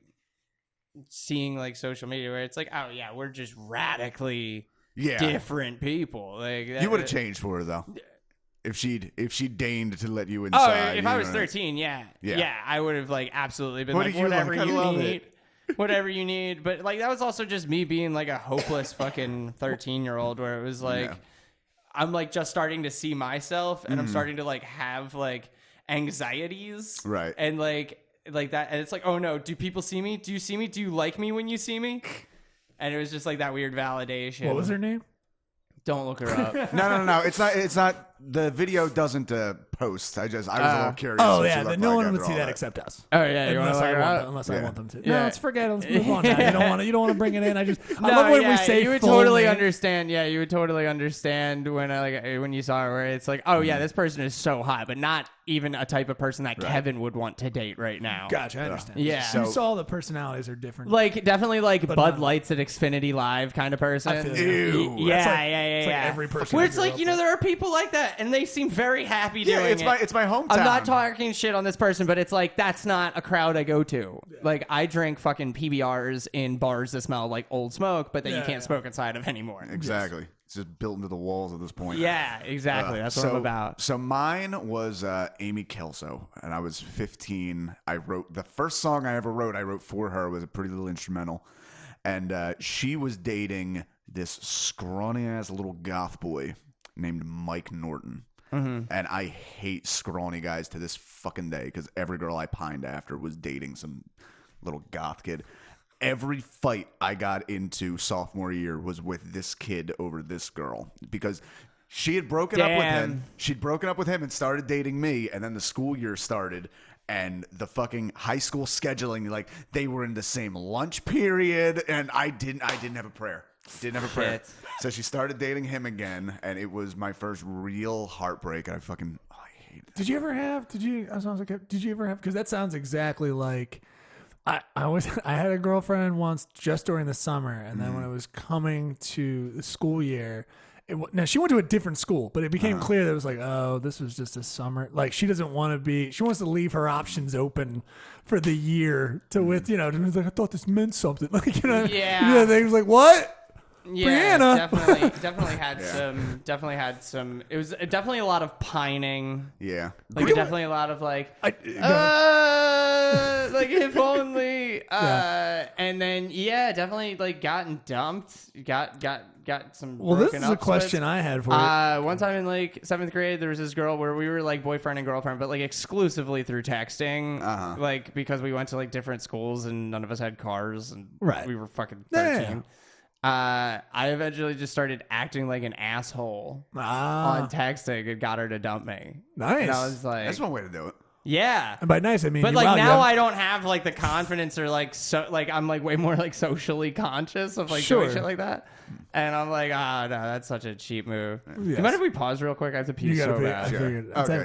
S4: seeing like social media where it's like, oh yeah, we're just radically different people. Like
S2: you would have changed for her though. If she deigned to let you inside.
S4: Oh, if I was 13, yeah, I would have like absolutely been like,
S2: you
S4: whatever
S2: like? I
S4: you
S2: love
S4: need,
S2: it.
S4: whatever you need. But like that was also just me being like a hopeless fucking 13-year-old, where it was like I'm like just starting to see myself, and I'm starting to like have like anxieties,
S2: right?
S4: And like that, and it's like, oh no, do people see me? Do you see me? Do you like me when you see me? And it was just like that weird validation.
S3: What was her name?
S4: Don't look her up.
S2: No. It's not. The video doesn't post. I was a little curious.
S3: Oh yeah, no one would see that except us.
S4: Oh yeah,
S3: unless I want them to. No, let's forget it. Let's move on. Now. You don't want to bring it in. I love when we say
S4: you would totally understand. Yeah, you would totally understand when you saw her, where it's like, oh yeah, this person is so hot, but not even a type of person that Kevin would want to date right now.
S3: Gotcha, I understand.
S4: Yeah,
S3: you saw the personalities are different.
S4: Like definitely like Bud Lights at Xfinity Live kind of person.
S3: I feel you.
S4: Yeah.
S3: It's like every person.
S4: Where it's like, there are people like that, and they seem very happy doing it.
S2: It's my hometown.
S4: I'm not talking shit on this person, but it's like that's not a crowd I go to. Yeah. Like I drink fucking PBRs in bars that smell like old smoke, but that you can't smoke inside of anymore.
S2: Exactly. It's just built into the walls at this point.
S4: Yeah, exactly. That's what I'm about.
S2: So mine was Amy Kelso, and I was 15. I wrote the first song I ever wrote. I wrote for her. It was a pretty little instrumental, and she was dating this scrawny ass little goth boy named Mike Norton. And I hate scrawny guys to this fucking day because every girl I pined after was dating some little goth kid. Every fight I got into sophomore year was with this kid over this girl because she had broken up with him. She'd broken up with him and started dating me, and then the school year started. And the fucking high school scheduling, like they were in the same lunch period, and I didn't have a prayer. Didn't have a prayer. So she started dating him again, and it was my first real heartbreak. I hated it.
S3: Did you ever have? Did you ever have? Because that sounds exactly like I had a girlfriend once just during the summer, and then when it was coming to the school year. Now she went to a different school, but it became clear that it was like, oh, this was just a summer. Like she doesn't want to be. She wants to leave her options open for the year to with to be like, I thought this meant something. Like they was like, what?
S4: Yeah,
S3: Brianna.
S4: definitely had some. It was definitely a lot of pining.
S2: Yeah,
S4: like definitely a lot of like, like if only. And then definitely like gotten dumped. Got some.
S3: Well, this is a question I had for you.
S4: One time in like 7th grade, there was this girl where we were like boyfriend and girlfriend, but like exclusively through texting. Like because we went to like different schools and none of us had cars, and we were fucking 13. I eventually just started acting like an asshole on texting and got her to dump me.
S3: Nice.
S4: And I was like,
S2: that's one way to do it.
S4: Yeah.
S3: And by nice, I mean,
S4: but like now I don't have like the confidence or like so like I'm like way more like socially conscious of like doing shit like that. And I'm like, no, that's such a cheap move. Yes. Do you mind if we pause real quick? I have to pee so bad.
S3: Sure.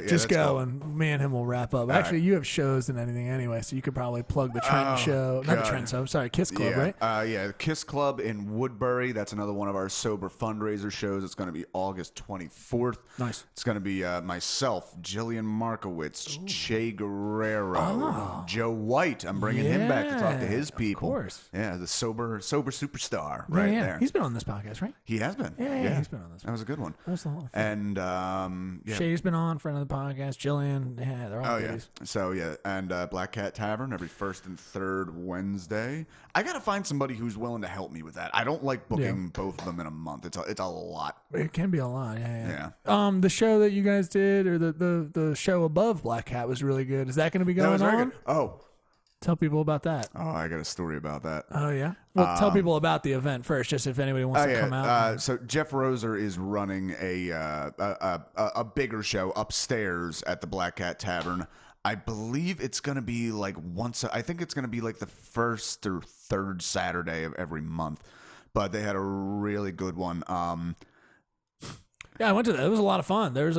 S3: Just go cool. And me and him will wrap up. Actually, you have shows and anything anyway, so you could probably plug the Trent show. Not the Trent show. I'm sorry, Kiss Club, right?
S2: The Kiss Club in Woodbury. That's another one of our sober fundraiser shows. It's going to be August 24th.
S3: Nice.
S2: It's going to be myself, Jillian Markowitz, Che Guerrero, Joe White. I'm bringing him back to talk to his people.
S3: Of course.
S2: Yeah, the sober superstar right there.
S3: He's been on this podcast, right?
S2: He has been.
S3: Yeah, he's been on this.
S2: That was a good one.
S3: That was a lot of
S2: fun. And
S3: Shay's been on for another podcast. Jillian, they're all goodies.
S2: So and Black Cat Tavern every first and third Wednesday. I gotta find somebody who's willing to help me with that. I don't like booking both of them in a month. It's a lot.
S3: It can be a lot. Yeah. The show that you guys did, or the show above Black Cat was really good. Is that going to be going on?
S2: Oh.
S3: Tell people about that.
S2: Oh, I got a story about that.
S3: Oh, yeah? Well, tell people about the event first, just if anybody wants to come out.
S2: So Jeff Roser is running a bigger show upstairs at the Black Cat Tavern. I believe it's going to be like I think it's going to be like the first or third Saturday of every month. But they had a really good one.
S3: Yeah, I went to that. It was a lot of fun. There's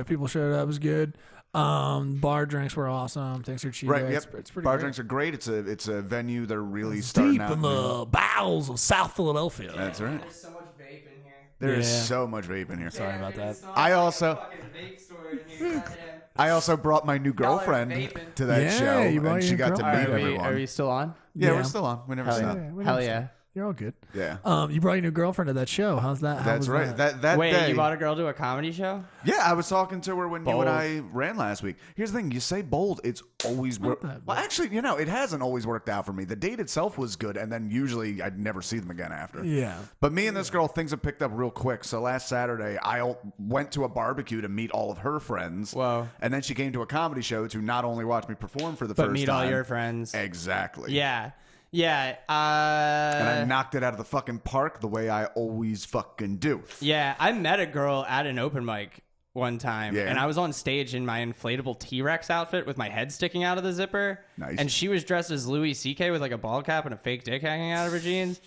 S3: people showed up. It was good. Bar drinks were awesome. Things are cheap.
S2: Right. Yep.
S3: It's pretty
S2: Bar
S3: great.
S2: drinks are great. It's a venue. They're really starting
S3: Deep
S2: out
S3: in the bowels of South Philadelphia.
S2: That's right.
S4: There's so much vape in here.
S2: There is
S3: Yeah.
S2: so much vape in here.
S3: Sorry about that.
S2: I also-
S4: Fucking vape store in here, goddamn.
S2: I also brought my new girlfriend
S4: vaping.
S2: to that
S3: Yeah,
S2: show,
S3: you brought
S2: and
S3: your
S2: she got to
S3: girlfriend.
S2: meet
S4: Are we,
S2: everyone.
S4: are we still on?
S2: Yeah,
S3: Yeah.
S2: we're still on. We never
S4: Hell
S2: stop.
S4: yeah.
S3: we
S4: Hell
S3: never
S4: yeah.
S3: stop. You're all good.
S2: Yeah.
S3: You brought your new girlfriend to that show. How's that? How
S2: That's
S3: was
S2: right.
S3: That?
S2: That
S4: Wait,
S2: day.
S4: you brought a girl to a comedy show?
S2: Yeah, I was talking to her when you
S4: Bold.
S2: and I ran last week. Here's the thing: you say bold, it's always worked.
S3: that
S2: Well, actually, it hasn't always worked out for me. The date itself was good, and then usually I'd never see them again after.
S3: Yeah.
S2: But me and this girl, things have picked up real quick. So last Saturday, I went to a barbecue to meet all of her friends.
S4: Whoa.
S2: And then she came to a comedy show to not only watch me perform for the
S4: But
S2: first
S4: meet
S2: time.
S4: all your friends.
S2: Exactly.
S4: Yeah. Yeah.
S2: And I knocked it out of the fucking park the way I always fucking do.
S4: Yeah, I met a girl at an open mic one time,
S2: Yeah.
S4: and I was on stage in my inflatable T-Rex outfit with my head sticking out of the zipper.
S2: Nice.
S4: And she was dressed as Louis C.K. with like a ball cap and a fake dick hanging out of her jeans.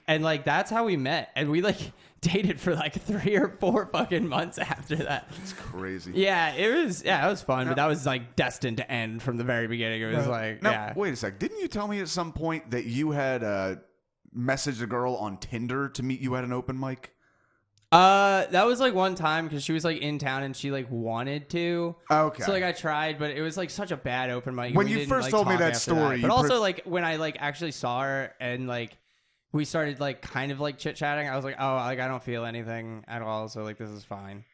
S4: And like that's how we met, and we like dated for like 3 or 4 fucking months after that.
S2: It's crazy.
S4: Yeah, it was fun, but that was like destined to end from the very beginning. It was like,
S2: Now,
S4: yeah.
S2: wait a sec. Didn't you tell me at some point that you had messaged a girl on Tinder to meet you at an open mic?
S4: That was like one time because she was like in town and she like wanted to.
S2: Okay.
S4: So like I tried, but it was like such a bad open mic.
S2: When
S4: We
S2: you
S4: didn't,
S2: first
S4: like,
S2: told me
S4: talk
S2: that
S4: after
S2: story,
S4: but
S2: you
S4: also like when I like actually saw her and like we started like kind of like chit chatting, I was like, oh, like I don't feel anything at all, so like this is fine.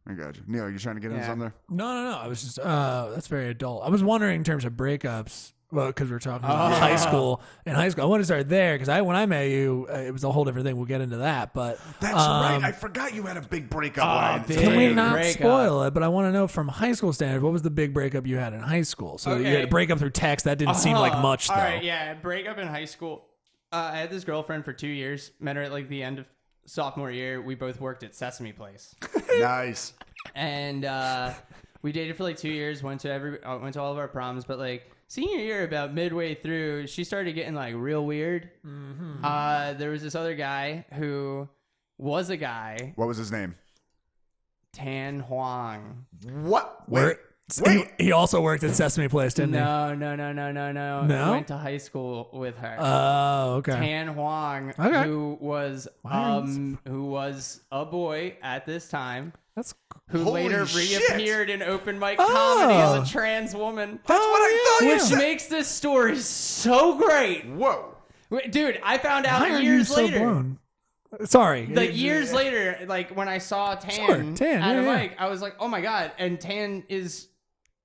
S2: I got you. Neil, you trying to get into
S4: Yeah.
S2: something there?
S3: No. I was just that's very adult. I was wondering in terms of breakups. Well, because we're talking about high school. In high school, I want to start there because when I met you, it was a whole different thing. We'll get into that, but
S2: That's right. I forgot you had a big breakup. when I-
S4: big.
S3: can we not
S4: breakup.
S3: spoil it? But I want to know from high school standards, what was the big breakup you had in high school? So you had a breakup through text. That didn't seem like much, though.
S4: All right, yeah, breakup in high school. I had this girlfriend for 2 years. Met her at like the end of sophomore year. We both worked at Sesame Place.
S2: Nice.
S4: And we dated for like 2 years. Went to all of our proms, but like senior year, about midway through, she started getting like real weird. Mm-hmm. There was this other guy who was a guy,
S2: What was his name?
S4: Tan Huang.
S2: What? Wait.
S3: He also worked at Sesame Place, didn't he?
S4: No.
S3: No?
S4: I went to high school with her.
S3: Oh, okay.
S4: Tan Huang,
S3: Okay.
S4: who was a boy at this time.
S3: That's
S4: Who
S2: Holy
S4: later
S2: shit.
S4: reappeared in open mic comedy as a trans woman.
S2: That's what I thought you
S4: Which
S2: said.
S4: makes this story so great.
S2: Whoa.
S4: Wait, dude, I found out
S3: Why are you
S4: years
S3: so
S4: later.
S3: blown? Sorry.
S4: Like years later, like when I saw Tan,
S3: Tan,
S4: at a
S3: yeah,
S4: mic, I was like, oh my God. And Tan is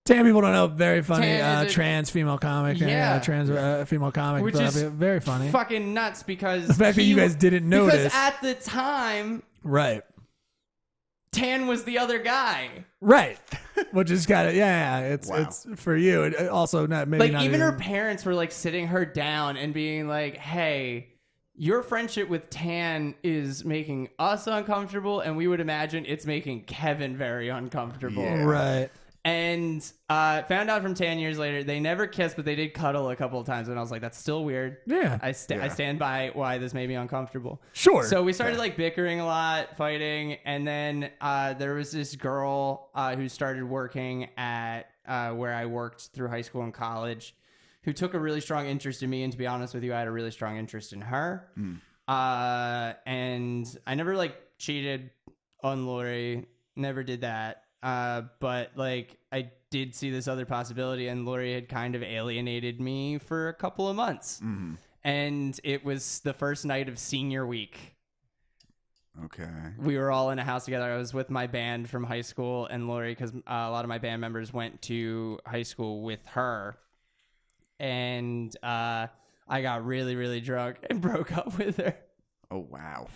S3: Tan people don't know. Very funny.
S4: Tan is a-
S3: Trans female comic.
S4: Yeah.
S3: Trans female comic.
S4: Which
S3: but
S4: is
S3: very funny.
S4: fucking nuts because
S3: The fact that you guys didn't notice.
S4: Because at the time,
S3: Right.
S4: Tan was the other guy.
S3: Right. Which is kind of it's
S2: Wow.
S3: it's for you. It also not maybe
S4: Like
S3: not
S4: even her parents were like sitting her down and being like, "Hey, your friendship with Tan is making us uncomfortable, and we would imagine it's making Kevin very uncomfortable."
S2: Yeah.
S3: right.
S4: And found out from Tan years later, they never kissed, but they did cuddle a couple of times, and I was like, "That's still weird."
S3: Yeah.
S4: I stand by why this made me uncomfortable.
S3: Sure.
S4: So we started like bickering a lot, fighting, and then there was this girl who started working at where I worked through high school and college, who took a really strong interest in me. And to be honest with you, I had a really strong interest in her. And I never like cheated on Lori, never did that. But like I did see this other possibility, and Lori had kind of alienated me for a couple of months. And it was the first night of senior week.
S2: Okay.
S4: We were all in a house together. I was with my band from high school and Lori, because a lot of my band members went to high school with her. And I got really, really drunk and broke up with her.
S2: Oh, wow.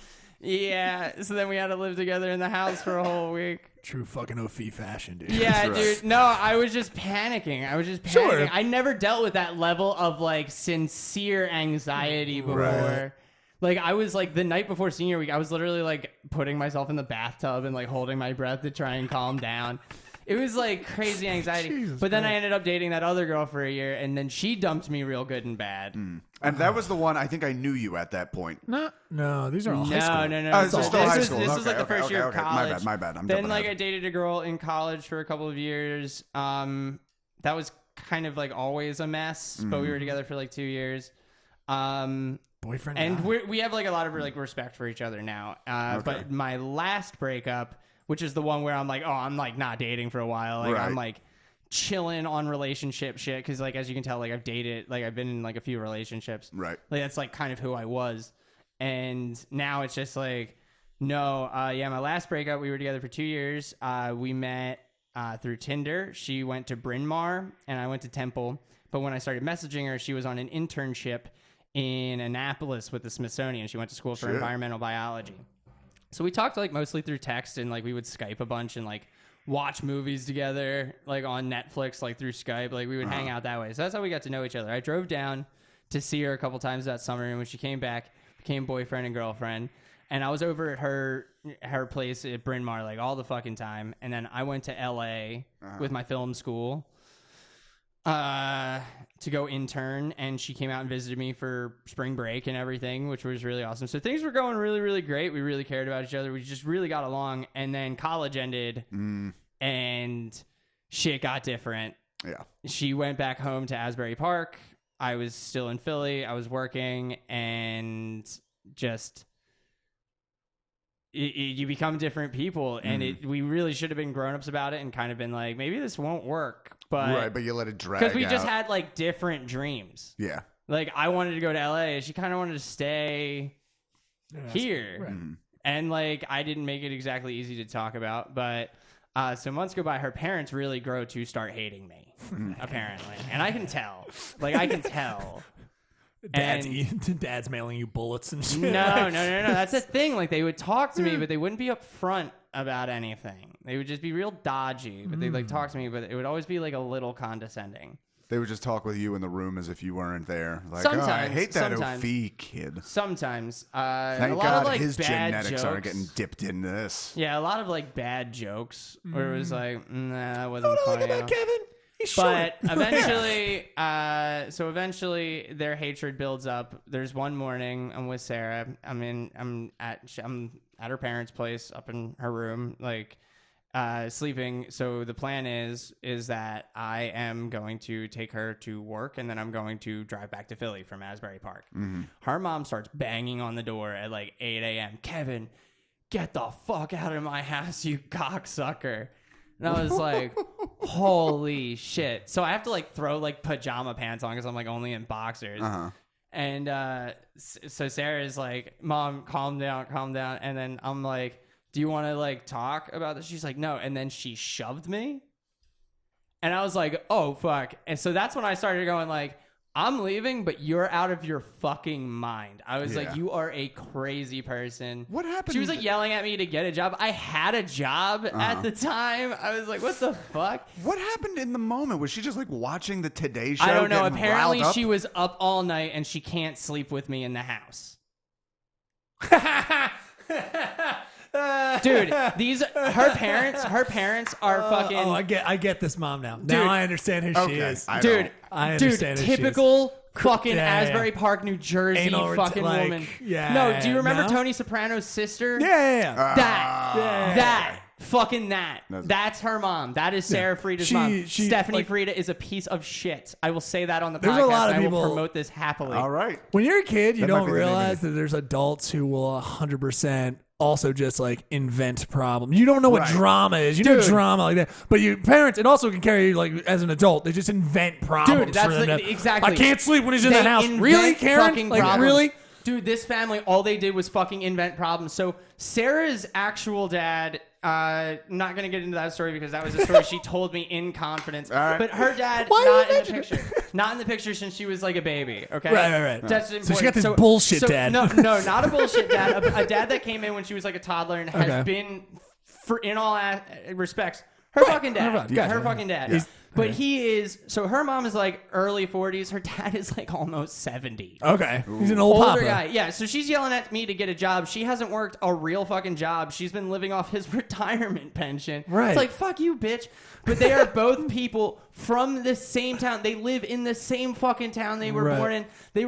S4: Yeah, so then we had to live together in the house for a whole week.
S3: True fucking OF fashion, dude.
S4: Yeah,
S2: right.
S4: dude. No, I was just panicking.
S3: Sure.
S4: I never dealt with that level of like sincere anxiety before.
S3: Right.
S4: Like I was like the night before senior week, I was literally like putting myself in the bathtub and like holding my breath to try and calm down. It was like crazy anxiety. But then I ended up dating that other girl for a year, and then she dumped me real good and bad.
S2: And that was the one, I think I knew you at that point.
S3: No, these are all high school.
S4: No.
S2: Oh, this is still high school.
S4: This was
S2: Okay,
S4: like the first year of
S2: okay.
S4: college.
S2: My bad. I'm
S4: then
S2: jumping
S4: like
S2: ahead.
S4: I dated a girl in college for a couple of years. That was kind of like always a mess, but we were together for like 2 years.
S3: Boyfriend.
S4: And we have like a lot of like respect for each other now. But my last breakup, which is the one where I'm like, oh, I'm like not dating for a while. Like I'm like chilling on relationship shit. Cause like, as you can tell, like I've dated, like I've been in like a few relationships.
S2: Right.
S4: Like that's like kind of who I was. And now it's just like, no, my last breakup, we were together for 2 years. We met through Tinder. She went to Bryn Mawr and I went to Temple. But when I started messaging her, she was on an internship in Annapolis with the Smithsonian. She went to school for environmental biology. So we talked like mostly through text, and like we would Skype a bunch and like watch movies together, like on Netflix, like through Skype. Like we would hang out that way. So that's how we got to know each other. I drove down to see her a couple times that summer, and when she came back, became boyfriend and girlfriend. And I was over at her place at Bryn Mawr like all the fucking time. And then I went to LA with my film school to go intern, and she came out and visited me for spring break and everything, which was really awesome. So things were going really, really great. We really cared about each other. We just really got along. And then college ended and shit got different.
S2: Yeah.
S4: She went back home to Asbury Park. I was still in Philly. I was working, and just you become different people, and we really should have been grown-ups about it and kind of been like, maybe this won't work. But
S2: you let it drag
S4: because we
S2: out.
S4: just had like different dreams.
S2: Yeah.
S4: Like I wanted to go to LA, and she kind of wanted to stay here.
S3: Right.
S4: And like I didn't make it exactly easy to talk about, but so months go by, her parents really grow to start hating me, apparently. And I can tell. Like I can tell.
S3: Dad's mailing you bullets and shit.
S4: No. That's the thing. Like they would talk to me, but they wouldn't be upfront about anything. They would just be real dodgy, but they'd like talk to me, but it would always be like a little condescending.
S2: They would just talk with you in the room as if you weren't there. Like,
S4: Sometimes,
S2: I hate that
S4: sometimes.
S2: OF kid.
S4: Sometimes.
S2: Thank
S4: a lot
S2: God
S4: of like
S2: his
S4: bad
S2: genetics
S4: jokes.
S2: aren't getting dipped into this.
S4: Yeah, a lot of like bad jokes where it was like, nah, that wasn't funny.
S3: Look at that, Kevin. He's
S4: But
S3: short.
S4: eventually, their hatred builds up. There's one morning I'm with Sarah. I'm at her parents' place up in her room, like sleeping. So the plan is that I am going to take her to work, and then I'm going to drive back to Philly from Asbury Park. Her mom starts banging on the door at like 8 a.m. Kevin, get the fuck out of my house, you cocksucker. And I was like, holy shit. So I have to like throw like pajama pants on because I'm like only in boxers. And so Sarah's like, Mom, calm down. And then I'm like, do you want to like talk about this? She's like, no. And then she shoved me. And I was like, oh, fuck. And so that's when I started going like, I'm leaving, but you're out of your fucking mind. I was like, you are a crazy person.
S2: What happened?
S4: She was like yelling at me to get a job. I had a job at the time. I was like, what the fuck?
S2: What happened in the moment? Was she just like watching the Today Show?
S4: I don't know.
S2: getting
S4: Apparently
S2: riled up?
S4: she was up all night and she can't sleep with me in the house. Dude, her parents are fucking.
S3: Oh, I get this mom now. Now I understand who she is.
S4: Dude,
S3: I understand who she is.
S4: Typical fucking
S3: Yeah, yeah.
S4: Asbury Park, New Jersey
S3: Anal
S4: fucking
S3: like,
S4: woman.
S3: yeah,
S4: No, do you remember
S3: no?
S4: Tony Soprano's sister?
S3: Yeah.
S4: That. Fucking that. That's her mom. That is Sarah Frieda's mom. Stephanie
S3: like,
S4: Frieda is a piece of shit. I will say that on the
S3: There's
S4: podcast.
S3: a lot of
S4: I will
S3: people-
S4: promote this happily.
S2: All right.
S3: When you're a kid, you
S2: That might
S3: don't
S2: be the name of
S3: realize
S2: it.
S3: that there's adults who will 100% also just like invent problems. You don't know what
S2: Right.
S3: drama is. You know
S4: Dude.
S3: drama like that. But your parents, it also can carry like as an adult. They just invent problems.
S4: Dude, that's
S3: for them to-
S4: exactly.
S3: I can't sleep when he's in
S4: They
S3: the house.
S4: invent
S3: Really, Karen?
S4: fucking
S3: Like
S4: problems.
S3: really?
S4: Dude, this family, all they did was fucking invent problems. So Sarah's actual dad not going to get into that story because that was a story she told me in confidence.
S2: Right.
S4: But her dad,
S3: Why
S4: not
S3: you
S4: in the picture. Not in the picture since she was like a baby, okay?
S3: Right.
S4: That's important.
S3: So she got this bullshit dad.
S4: No, not a bullshit dad. A dad that came in when she was like a toddler and has been, in all respects, her fucking dad. Her fucking dad.
S2: Yeah.
S4: But he is, so her mom is like early 40s. Her dad is like almost 70.
S3: Okay. He's an old
S4: Older
S3: papa.
S4: guy. Yeah, so she's yelling at me to get a job. She hasn't worked a real fucking job. She's been living off his retirement pension.
S3: Right.
S4: It's like, fuck you, bitch. But they are both people from the same town. They live in the same fucking town they were born in. They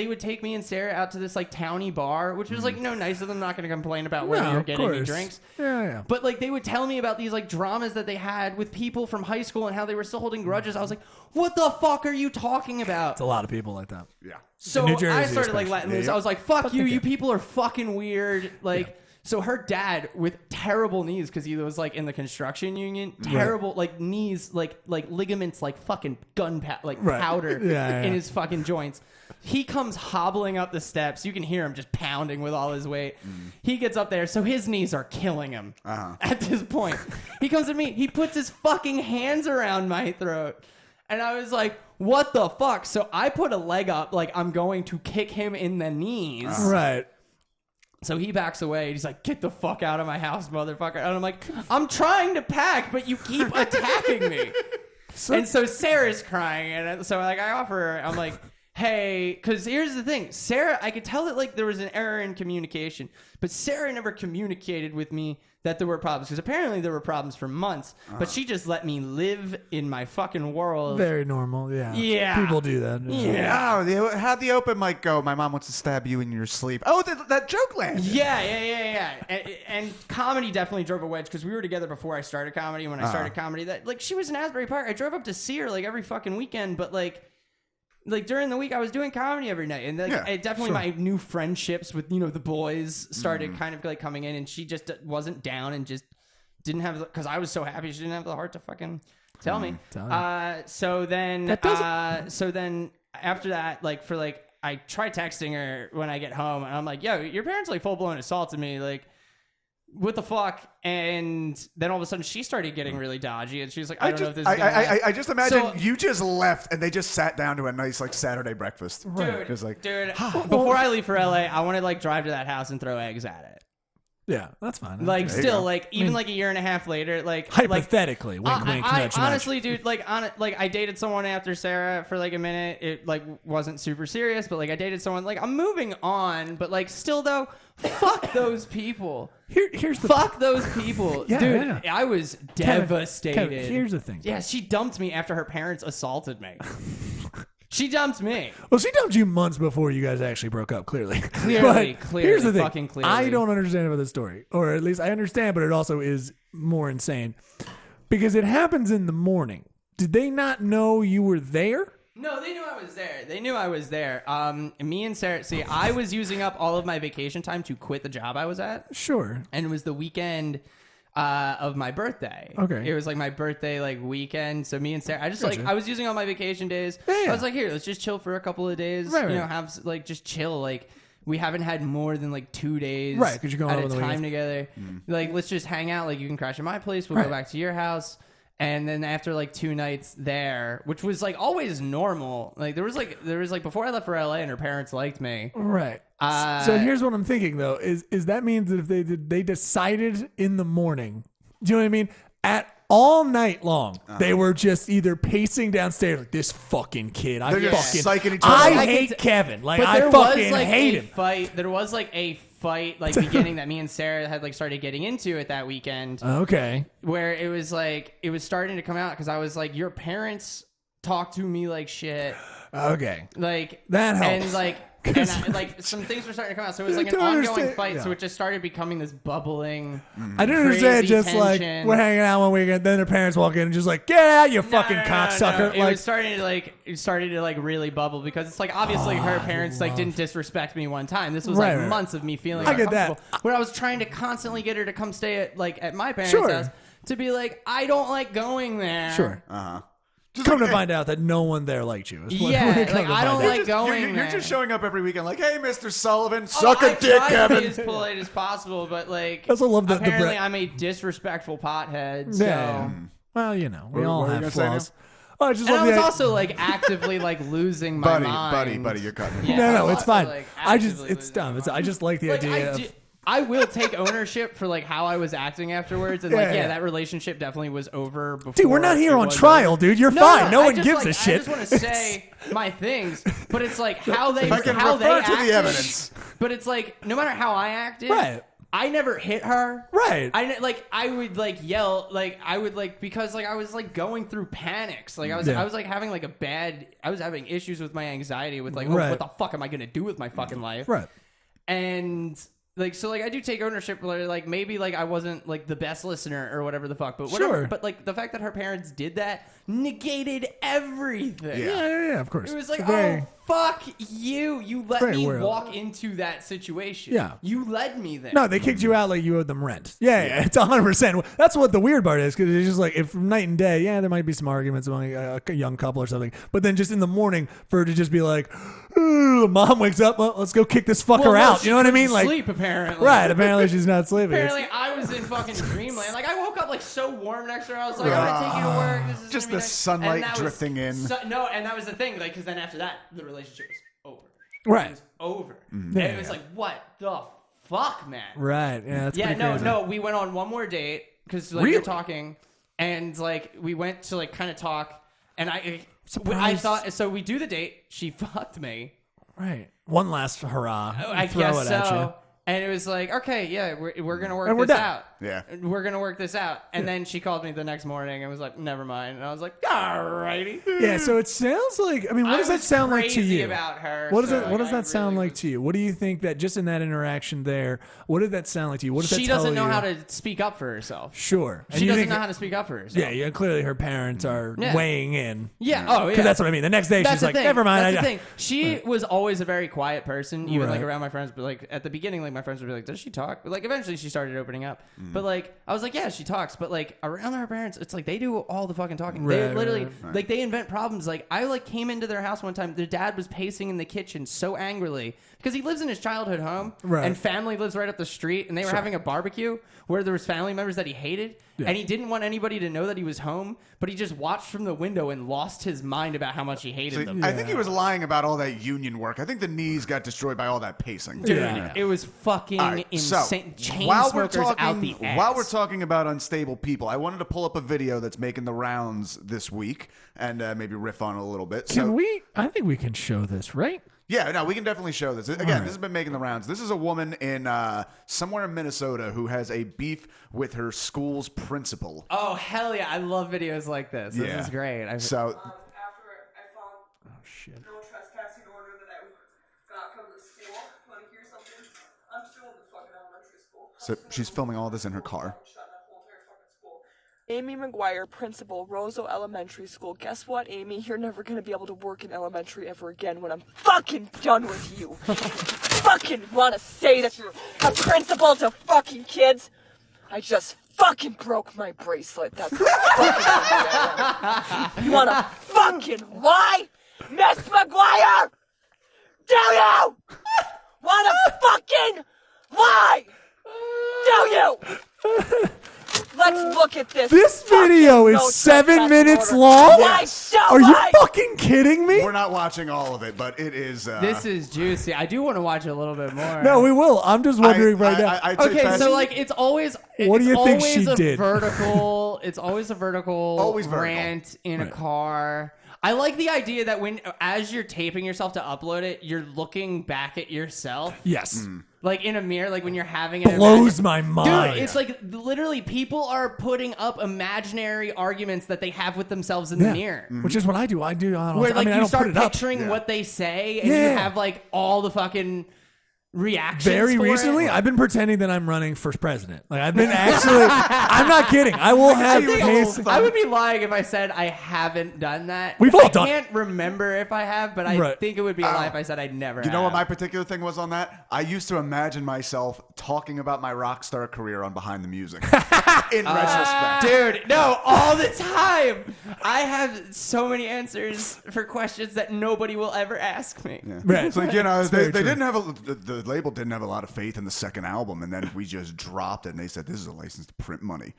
S4: would take me and Sarah out to this like towny bar, which was like, nice of them. Not going to complain about where you're getting me drinks.
S3: Yeah.
S4: But like they would tell me about these like dramas that they had with people from high school and how they were still holding grudges. I was like, what the fuck are you talking about?
S3: It's a lot of people like that.
S2: Yeah.
S4: So
S3: New Jersey
S4: I started like
S3: especially.
S4: letting loose. I was like, fuck you. You people are fucking weird. Like, so her dad with terrible knees because he was like in the construction union, terrible like knees, like ligaments, like fucking powder in his fucking joints. He comes hobbling up the steps. You can hear him just pounding with all his weight. He gets up there, so his knees are killing him at this point. He comes to me. He puts his fucking hands around my throat. And I was like, what the fuck? So I put a leg up like I'm going to kick him in the knees.
S3: Right.
S4: So he backs away. He's like, get the fuck out of my house, motherfucker. And I'm like, I'm trying to pack, but you keep attacking me. And so Sarah's crying. And so like I offer her, I'm like, hey, because here's the thing. Sarah, I could tell that like there was an error in communication, but Sarah never communicated with me that there were problems because apparently there were problems for months, but she just let me live in my fucking world.
S3: Very normal, yeah.
S4: Yeah.
S3: People do that.
S4: Yeah.
S2: Oh, how'd the open mic go? My mom wants to stab you in your sleep. Oh, that joke landed.
S4: Yeah. And comedy definitely drove a wedge because we were together before I started comedy. When I started comedy, that like she was in Asbury Park. I drove up to see her like every fucking weekend, but like during the week I was doing comedy every night, and it definitely my new friendships with the boys started kind of like coming in, and she just wasn't down and just didn't have because I was so happy she didn't have the heart to fucking tell me. So then after that, I try texting her when I get home, and I'm like, yo, your parents like full blown assaulted me, like what the fuck? And then all of a sudden she started getting really dodgy, and she was like, I don't know if this is gonna
S2: I just imagine you just left and they just sat down to a nice like Saturday breakfast.
S4: Dude, before I leave for LA, I want to like drive to that house and throw eggs at it.
S3: Yeah, that's fine.
S4: Like still, like even like a year and a half later, like
S3: hypothetically, wink, wink, nudge,
S4: honestly, dude, like I dated someone after Sarah for like a minute. It like wasn't super serious, but like I dated someone. Like I'm moving on, but like still though, fuck those people.
S3: Here's the
S4: fuck those people, dude. I was devastated.
S3: Kevin, here's the thing.
S4: Yeah, she dumped me after her parents assaulted me. She dumped me.
S3: Well, she dumped you months before you guys actually broke up, clearly.
S4: Clearly.
S3: Here's the thing.
S4: Fucking clearly.
S3: I don't understand about this story. Or at least I understand, but it also is more insane. Because it happens in the morning. Did they not know you were there?
S4: No, they knew I was there. Me and Sarah, see, I was using up all of my vacation time to quit the job I was at.
S3: Sure.
S4: And it was the weekend of my birthday.
S3: Okay.
S4: It was like my birthday like weekend. So me and Sarah, I just like I was using all my vacation days. Yeah. I was like, here, let's just chill for a couple of days. Right. Have like just chill. Like we haven't had more than like 2 days
S3: because you're going
S4: at
S3: over
S4: a
S3: the
S4: time together. Like let's just hang out. Like you can crash at my place. We'll go back to your house. And then after like 2 nights there, which was like always normal. Like there was like before I left for LA and her parents liked me.
S3: Right. So here's what I'm thinking though, is that means that if they decided in the morning, do you know what I mean? At all night long, they were just either pacing downstairs like this fucking kid. I hate Kevin. Like I fucking hate him.
S4: There was like a fight like beginning that me and Sarah had like started getting into at that weekend.
S3: Okay.
S4: Where it was like it was starting to come out because I was like, your parents talk to me like shit.
S3: Okay.
S4: Like
S3: that helps.
S4: And like some things were starting to come out, so it was like an ongoing fight. Yeah. So it just started becoming this bubbling.
S3: I didn't understand. Just tension. Like we're hanging out one weekend, then their parents walk in and just like, get out, you fucking cocksucker.
S4: No. It started to like really bubble because it's like obviously her parents like didn't disrespect me one time. This was like months of me feeling uncomfortable. Where I was trying to constantly get her to come stay at my parents' house to be like, I don't like going there.
S3: Sure. Come to find out that no one there liked you.
S4: Yeah, like I don't like going.
S2: You're just showing up every weekend, like, hey, Mr. Sullivan,
S4: Oh,
S2: suck a dick,
S4: I try
S2: Kevin.
S4: to be as polite as possible, but like,
S3: I also love that
S4: apparently I'm a disrespectful pothead. So.
S3: Yeah. Well, you know, we all
S2: what were you
S3: have
S2: gonna say,
S3: flaws. Oh, I just
S4: And
S3: love
S4: I was
S3: the
S4: also like actively like losing my mind.
S2: Buddy, you're cutting.
S4: Yeah,
S3: no,
S4: I was
S3: it's
S4: also,
S3: fine.
S4: like,
S3: It's
S4: actively
S3: dumb.
S4: losing my
S3: I just like the
S4: Like,
S3: idea.
S4: I will take ownership for like how I was acting afterwards, and that relationship definitely was over. Before
S3: Dude, we're not here on
S4: was
S3: trial,
S4: over.
S3: dude. You're fine. No
S4: I
S3: one
S4: just,
S3: gives
S4: like,
S3: a shit.
S4: I just want to say my things, but it's like how they
S2: I can
S4: how they
S2: refer to
S4: acted,
S2: the evidence.
S4: But it's like no matter how I acted,
S3: Right.
S4: I never hit her.
S3: Right.
S4: I would like yell, like I would like because like I was like going through panics. Like I was like having like I was having issues with my anxiety with like, oh,
S3: Right.
S4: what the fuck am I gonna do with my fucking life?
S3: Right.
S4: And like so like I do take ownership, like maybe like I wasn't like the best listener or whatever the fuck, but whatever.
S3: Sure.
S4: But like the fact that her parents did that negated everything.
S3: Yeah, of course.
S4: It was like,
S3: Very-
S4: oh, fuck you. You let
S3: Very
S4: me
S3: weird.
S4: walk into that situation.
S3: Yeah.
S4: You led me there.
S3: No, they kicked you out like you owed them rent. Yeah, it's 100%. That's what the weird part is, because it's just like, if from night and day, there might be some arguments among a young couple or something, but then just in the morning, for her to just be like, ooh, mom wakes up, well, let's go kick this fucker
S4: Well, no,
S3: out.
S4: she
S3: You know what I mean?
S4: couldn't
S3: Like,
S4: sleep, apparently.
S3: right, apparently she's not sleeping.
S4: Apparently, I was in fucking dreamland. Like, I woke up like so warm next to her. I was like, I'm gonna take you to work. This is
S2: Just
S4: gonna be
S2: the
S4: nice.
S2: sunlight
S4: And that was
S2: drifting in.
S4: No, and that was the thing. Like, because then after that, the relationship was over.
S3: Right.
S4: It was over.
S2: Mm-hmm.
S4: And it was like, what the fuck, man?
S3: Right, yeah, that's
S4: Yeah,
S3: pretty
S4: no,
S3: crazy.
S4: no. We went on one more date because like
S3: Really?
S4: we're talking, and like we went to like kind of talk, and I
S3: Surprised.
S4: thought so. We do the date. She fucked me.
S3: Right. One last hurrah.
S4: I
S3: Throw
S4: guess
S3: it at you.
S4: so. And it was like, okay, yeah, we're gonna work
S3: And we're
S4: this
S3: done.
S4: out.
S2: Yeah.
S4: We're gonna work this out. And then she called me the next morning and was like, never mind. And I was like, alrighty.
S3: Yeah, so it sounds like, I mean, what does that sound like to
S4: crazy
S3: you?
S4: about her.
S3: What does
S4: so,
S3: that What does
S4: I
S3: that sound
S4: really
S3: like to you? What do you think that just in that interaction there? What did that sound like to you? What does
S4: She
S3: that tell
S4: doesn't know
S3: you?
S4: how to speak up for herself.
S3: Sure, And
S4: She
S3: you
S4: doesn't
S3: think
S4: know
S3: that-
S4: how to speak up for herself.
S3: Yeah, clearly her parents are
S4: Yeah.
S3: weighing in.
S4: Yeah. Oh, yeah.
S3: Because that's what I mean. The next day
S4: That's
S3: she's
S4: the
S3: like,
S4: thing.
S3: never mind.
S4: That's
S3: I-
S4: the thing. She was always a very quiet person, even like
S3: Right.
S4: around my friends. But like at the beginning, like my friends would be like, "Does she talk?" But like eventually, she started opening up. But like I was like, "Yeah, she talks." But like around her parents, it's like they do all the fucking talking. They
S3: Right,
S4: literally
S3: right,
S4: like they invent problems. Like I like came into their house one time. Their dad was pacing in the kitchen so angrily because he lives in his childhood home,
S3: Right.
S4: and family lives right up the street, and they were having a barbecue where there was family members that he hated, and he didn't want anybody to know that he was home. But he just watched from the window and lost his mind about how much he hated
S2: See,
S4: them.
S2: I think he was lying about all that union work. I think the knees got destroyed by all that pacing.
S4: Dude,
S3: Yeah.
S4: it was fucking
S2: All right,
S4: insane.
S2: so
S4: Chain
S2: while we're
S4: smokers out the
S2: talking,
S4: ass.
S2: while we're talking about unstable people, I wanted to pull up a video that's making the rounds this week and maybe riff on it a little bit.
S3: Can we? I think we can show this, right?
S2: Yeah, no, we can definitely show this. Again, this has been making the rounds. This is a woman in somewhere in Minnesota who has a beef with her school's principal.
S4: Oh hell yeah! I love videos like this. This
S2: Yeah.
S4: is great.
S2: So
S5: After I found no trespassing order that I got from the school. Want to hear something? I'm still in the fucking elementary school.
S2: she's filming all this in her car.
S5: Shut that whole entire fucking school. Amy McGuire, principal, Roseau Elementary School. Guess what, Amy? You're never gonna be able to work in elementary ever again when I'm fucking done with you. Fucking wanna say that you're a principal to fucking kids? I just fucking broke my bracelet. That's how fucking angry I am. You wanna fucking lie? Miss McGuire? Do you wanna fucking lie? Do you? Let's look at this.
S3: This video
S5: fucking
S3: is
S5: no
S3: 7
S5: trespassing
S3: minutes
S5: order.
S3: long.
S5: Why so
S3: Are you
S5: why?
S3: fucking kidding me?
S2: We're not watching all of it, but it is.
S4: This is juicy. I do want to watch it a little bit more.
S3: No, we will. I'm just wondering right now.
S2: I'd say
S4: Okay,
S2: fast-
S4: so like it's always
S3: What do you think she did?
S4: Vertical. It's always a vertical
S2: Always vertical.
S4: rant in a car. I like the idea that as you're taping yourself to upload it, you're looking back at yourself.
S3: Yes.
S4: Like in a mirror, like when you're having an
S3: Blows my mind.
S4: Dude, it's like literally people are putting up imaginary arguments that they have with themselves in the mirror.
S3: Which is what I do. I do.
S4: Where like
S3: I
S4: you
S3: don't
S4: start
S3: put it up.
S4: picturing
S2: Yeah.
S4: what they say and you
S3: Yeah.
S4: have like all the fucking reactions
S3: Very
S4: for
S3: recently,
S4: it.
S3: I've been pretending that I'm running for president. Like I've been actually. I'm not kidding. I will have.
S4: I would be lying if I said I haven't done that.
S3: We've all done it.
S4: I can't remember if I have, but I think it would be a lie if I said I never.
S2: You know what my particular thing was on that? I used to imagine myself talking about my rock star career on Behind the Music. In retrospect.
S4: Dude, no, all the time. I have so many answers for questions that nobody will ever ask me.
S2: Yeah.
S3: Right.
S2: It's like, you know,
S3: It's
S2: they
S3: very true.
S2: didn't have the label didn't have a lot of faith in the second album, and then we just dropped it, and they said, this is a license to print money.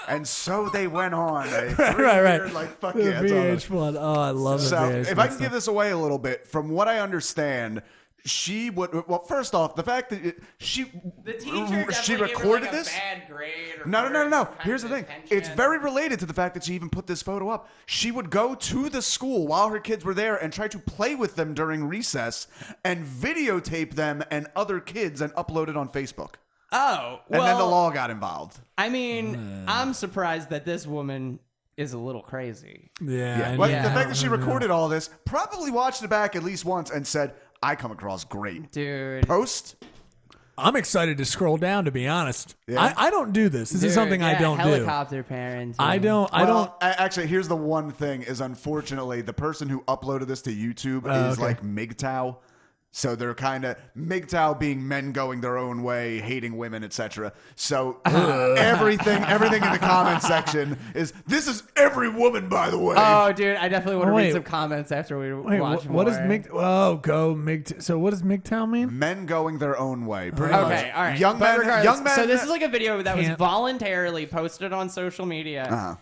S2: And so they went on.
S3: Right.
S2: Like, fuck
S3: The
S2: yeah, it's on
S3: VH1. Oh, I love it.
S2: So if I can give this away a little bit, from what I understand, she would. Well, first off, the fact that
S4: The teacher
S2: she
S4: definitely
S2: recorded
S4: gave her, like,
S2: this.
S4: a bad grade or
S2: No.
S4: for some
S2: Here's the
S4: kind
S2: thing.
S4: of
S2: It's
S4: attention.
S2: very related to the fact that she even put this photo up. She would go to the school while her kids were there and try to play with them during recess and videotape them and other kids and upload it on Facebook.
S4: Oh,
S2: And
S4: well,
S2: then the law got involved.
S4: I mean, I'm surprised that this woman is a little crazy.
S3: Yeah.
S2: Well,
S3: I
S2: the
S3: know.
S2: fact that she recorded all this, probably watched it back at least once and said, I come across great.
S4: Dude.
S2: Post?
S3: I'm excited to scroll down. To be honest,
S2: Yeah.
S3: I don't do this. This is
S4: Dude,
S3: something I
S4: yeah,
S3: don't do.
S4: helicopter parents.
S3: I don't. I don't.
S2: Actually, here's the one thing: is unfortunately the person who uploaded this to YouTube is
S3: okay.
S2: like MGTOW. So they're kind of MGTOW being men going their own way, hating women, etc. So everything in the comment section is this is every woman, by the way.
S4: Oh, dude, I definitely want to
S3: Wait.
S4: read some comments after we
S3: Wait,
S4: watch
S3: what is
S4: more.
S3: MGTOW? Oh, go MGTOW. So what does MGTOW mean?
S2: Men going their own way, pretty much.
S4: Okay, all right.
S2: Young
S4: But
S2: men.
S4: regardless,
S2: Young men.
S4: So this is like a video that was
S3: Can't-
S4: voluntarily posted on social media.
S2: Uh-huh.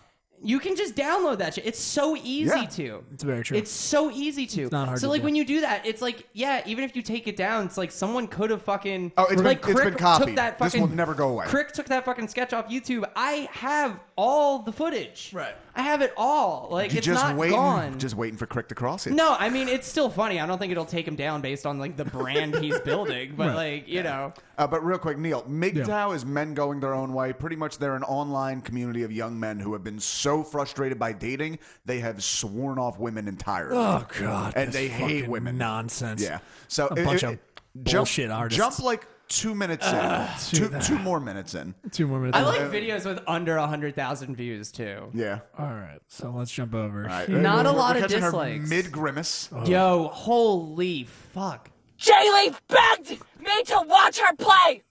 S4: You can just download that shit. It's so easy
S2: Yeah.
S4: to.
S3: It's very true.
S4: It's so easy to.
S3: not hard
S4: so
S3: to
S4: like
S3: do.
S4: when you do that, it's like, yeah, even if you take it down, it's like someone could have fucking.
S2: Oh, it's
S4: like
S2: been
S4: Crick
S2: copied.
S4: Took that
S2: This
S4: fucking,
S2: will never go away.
S4: Crick took that fucking sketch off YouTube. I have all the footage.
S3: Right.
S4: I have it all. Like
S2: You
S4: it's
S2: just
S4: not
S2: waiting,
S4: gone.
S2: just waiting for Crick to cross it.
S4: No, I mean it's still funny. I don't think it'll take him down based on like the brand he's building, but like you know.
S2: But real quick, Neil, MGTOW is men going their own way. Pretty much, they're an online community of young men who have been so frustrated by dating, they have sworn off women entirely.
S3: Oh God.
S2: And
S3: this
S2: they hate
S3: fucking
S2: women.
S3: Nonsense.
S2: Yeah. So
S3: A bunch of bullshit artists.
S2: Jump like 2 minutes in. Two more minutes in.
S3: 2 more minutes.
S4: I like videos with under 100,000 views too.
S2: Yeah.
S3: All right, so let's jump over.
S2: All right.
S4: Not a lot
S2: We're
S4: of
S2: catching her
S4: dislikes.
S2: mid-grimace.
S4: Yo, holy fuck.
S5: Jaylee begged me to watch her play.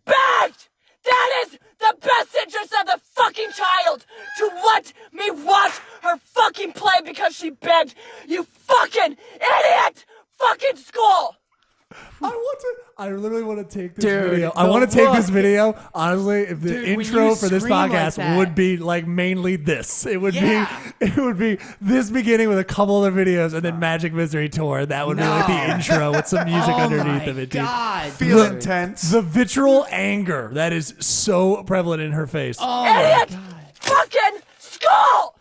S5: Begged! That is the best interest of the fucking child, to let me watch her fucking play because she begged. You fucking idiot! Fucking school!
S3: I literally want to take this
S4: Dude,
S3: video. I
S4: the
S3: want to take this
S4: look.
S3: video. Honestly, if the
S4: Dude, when
S3: intro
S4: you
S3: for this
S4: scream like
S3: podcast
S4: that.
S3: would be like mainly this, it would
S4: Yeah.
S3: be this beginning with a couple other videos and then Magic Mystery Tour. That would be like the
S4: No.
S3: intro with some music
S4: Oh
S3: underneath
S4: my
S3: of it, dude.
S4: God,
S2: Feel
S4: dude.
S2: intense.
S3: The vitriol anger that is so prevalent in her face.
S4: Oh my
S5: Idiot!
S4: God.
S5: Fucking school!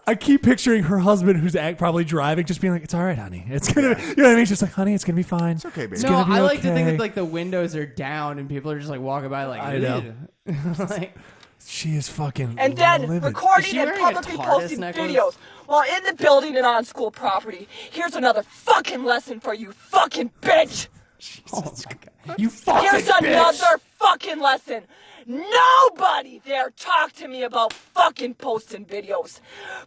S3: I keep picturing her husband, who's probably driving, just being like, "It's all right, honey. It's gonna, you know what I mean? Just like, honey, it's gonna be fine. It's
S2: okay, baby.
S4: No,
S3: gonna be
S4: I like to think
S3: okay."
S4: that like the windows are down and people are just like walking by like
S3: I know.
S4: "Ugh." Like,
S3: She is fucking
S5: And then
S3: livid.
S4: Is
S5: recording
S4: she
S5: and
S4: wearing a
S5: publicly
S4: TARDIS
S5: posting
S4: necklace?
S5: videos while in the building and on school property. Here's another fucking lesson for you, fucking bitch!
S4: oh my God. You fucking
S5: Here's
S4: bitch.
S5: another fucking lesson. Nobody dare talk to me about fucking posting videos.